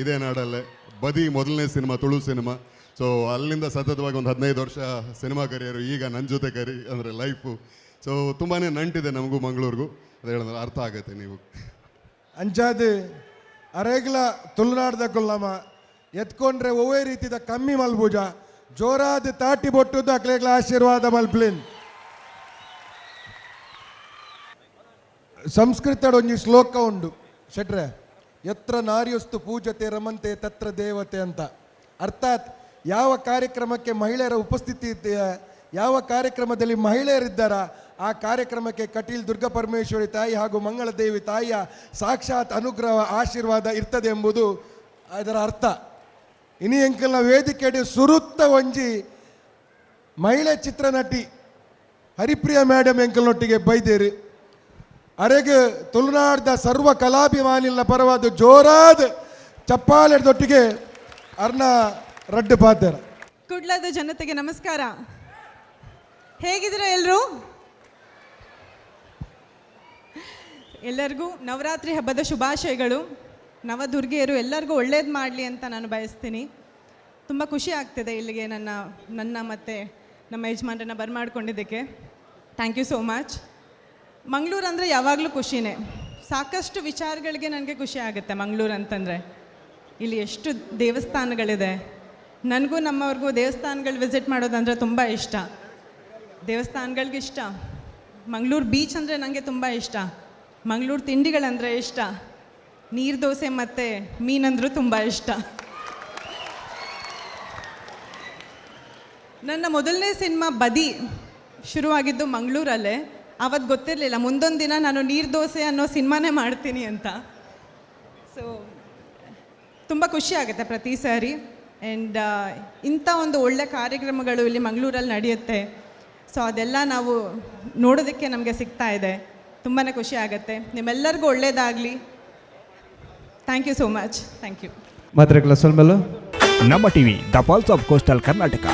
ಇದೇ ನಾಡಲ್ಲೇ. ಬದಿ ಮೊದಲನೇ ಸಿನಿಮಾ ತುಳು ಸಿನಿಮಾ. ಸೊ ಅಲ್ಲಿಂದ ಸತತವಾಗಿ ಒಂದು 15 ವರ್ಷ ಸಿನಿಮಾ ಕರಿಯರು. ಈಗ ನನ್ನ ಜೊತೆ ಅಂದರೆ ಲೈಫು. ಸೊ ತುಂಬಾ ನಂಟಿದೆ ನಮಗೂ ಮಂಗಳೂರಿಗೂ. ಅದು ಹೇಳಿದ್ರೆ ಅರ್ಥ ಆಗುತ್ತೆ ನೀವು. ಅಂಚಾದು ಅರೆಗ್ಲ ತುಳುನಾಡ್ದ ಕೊಲ್ಲಮ್ಮ ಎತ್ಕೊಂಡ್ರೆ ಒವೇ ರೀತಿದ ಕಮ್ಮಿ ಮಲ್ಬೂಜ ಜೋರಾದ ತಾಟಿ ಬೊಟ್ಟುದ ಅಕ್ಲೆಗ್ಲ ಆಶೀರ್ವಾದ ಮಲ್ಪ್ಲಿನ್. ಸಂಸ್ಕೃತದ ಒಂಜಿ ಶ್ಲೋಕ ಉಂಡು ಶೆಟ್ರೆ, ಎತ್ರ ನಾರ್ಯಸ್ತು ಪೂಜತೆ ರಮಂತೆ ತತ್ರ ದೇವತೆ ಅಂತ. ಅರ್ಥಾತ್ ಯಾವ ಕಾರ್ಯಕ್ರಮಕ್ಕೆ ಮಹಿಳೆಯರ ಉಪಸ್ಥಿತಿ ಇದೆಯಾ, ಯಾವ ಕಾರ್ಯಕ್ರಮದಲ್ಲಿ ಮಹಿಳೆಯರಿದ್ದಾರ ಆ ಕಾರ್ಯಕ್ರಮಕ್ಕೆ ಕಟೀಲ್ ದುರ್ಗಾ ಪರಮೇಶ್ವರಿ ತಾಯಿ ಹಾಗೂ ಮಂಗಳದೇವಿ ತಾಯಿಯ ಸಾಕ್ಷಾತ್ ಅನುಗ್ರಹ ಆಶೀರ್ವಾದ ಇರ್ತದೆ ಎಂಬುದು ಅದರ ಅರ್ಥ. ಇನಿ ಎಂಕಲ್ನ ವೇದಿಕೆಡೆ ಸುರುತ್ತ ಒಂಜಿ ಮಹಿಳೆ ಚಿತ್ರನಟಿ ಹರಿಪ್ರಿಯ ಮೇಡಮ್ ಎಂಕಲ್ನೊಟ್ಟಿಗೆ ಬೈದೇರಿ ಅರೆಗೆ ತುಳುನಾಡ್ದ ಸರ್ವ ಕಲಾಭಿಮಾನಿಗಳ ಪರವಾದ ಜೋರಾದ ಚಪ್ಪಾಳೆದೊಟ್ಟಿಗೆ ಅರ್ನ ರಡ್ಡು ಪಾತ್ರ. ಕುಡ್ಲದ ಜನತೆಗೆ ನಮಸ್ಕಾರ. ಹೇಗಿದ್ದೀರಾ ಎಲ್ಲರೂ? ಎಲ್ಲರಿಗೂ ನವರಾತ್ರಿ ಹಬ್ಬದ ಶುಭಾಶಯಗಳು. ನವದುರ್ಗೆಯರು ಎಲ್ಲರಿಗೂ ಒಳ್ಳೇದು ಮಾಡಲಿ ಅಂತ ನಾನು ಬಯಸ್ತೀನಿ. ತುಂಬ ಖುಷಿ ಆಗ್ತಿದೆ ಇಲ್ಲಿಗೆ ನನ್ನ ಮತ್ತು ನಮ್ಮ ಯಜಮಾನರನ್ನ ಬರಮಾಡ್ಕೊಂಡಿದ್ದಕ್ಕೆ. Thank you so much. Mangaluru ಅಂದರೆ ಯಾವಾಗಲೂ ಖುಷಿನೇ. ಸಾಕಷ್ಟು ವಿಚಾರಗಳಿಗೆ ನನಗೆ ಖುಷಿ ಆಗುತ್ತೆ ಮಂಗಳೂರು ಅಂತಂದರೆ. ಇಲ್ಲಿ ಎಷ್ಟು ದೇವಸ್ಥಾನಗಳಿದೆ, ನನಗೂ ನಮ್ಮವ್ರಿಗೂ ದೇವಸ್ಥಾನಗಳು ವಿಸಿಟ್ ಮಾಡೋದಂದರೆ ತುಂಬ ಇಷ್ಟ. ದೇವಸ್ಥಾನಗಳಿಗಿಷ್ಟ, ಮಂಗಳೂರು ಬೀಚ್ ಅಂದರೆ ನನಗೆ ತುಂಬ ಇಷ್ಟ, ಮಂಗಳೂರು ತಿಂಡಿಗಳಂದರೆ ಇಷ್ಟ, ನೀರು ದೋಸೆ ಮತ್ತು ಮೀನಂದ್ರೂ ತುಂಬ ಇಷ್ಟ. ನನ್ನ ಮೊದಲನೇ ಸಿನಿಮಾ ಬದಿ ಶುರುವಾಗಿದ್ದು ಮಂಗಳೂರಲ್ಲೇ. ಆವತ್ತು ಗೊತ್ತಿರಲಿಲ್ಲ ಮುಂದೊಂದು ದಿನ ನಾನು ನೀರು ದೋಸೆ ಅನ್ನೋ ಸಿನಿಮಾನೇ ಮಾಡ್ತೀನಿ ಅಂತ. ಸೊ ತುಂಬ ಖುಷಿ ಆಗುತ್ತೆ ಪ್ರತಿ ಸಾರಿ. ಆ್ಯಂಡ್ ಇಂಥ ಒಂದು ಒಳ್ಳೆ ಕಾರ್ಯಕ್ರಮಗಳು ಇಲ್ಲಿ ಮಂಗಳೂರಲ್ಲಿ ನಡೆಯುತ್ತೆ. ಸೊ ಅದೆಲ್ಲ ನಾವು ನೋಡೋದಕ್ಕೆ ನಮಗೆ ಸಿಗ್ತಾ ಇದೆ. ತುಂಬಾ ಖುಷಿ ಆಗುತ್ತೆ. ನಿಮ್ಮೆಲ್ಲರಿಗೂ ಒಳ್ಳೆಯದಾಗಲಿ. Thank you so much. Thank you. ಮಾತ್ರೆಗಳ ಸೊಲ್ಮೆಲ್ಲ Namma TV the pulse of coastal Karnataka.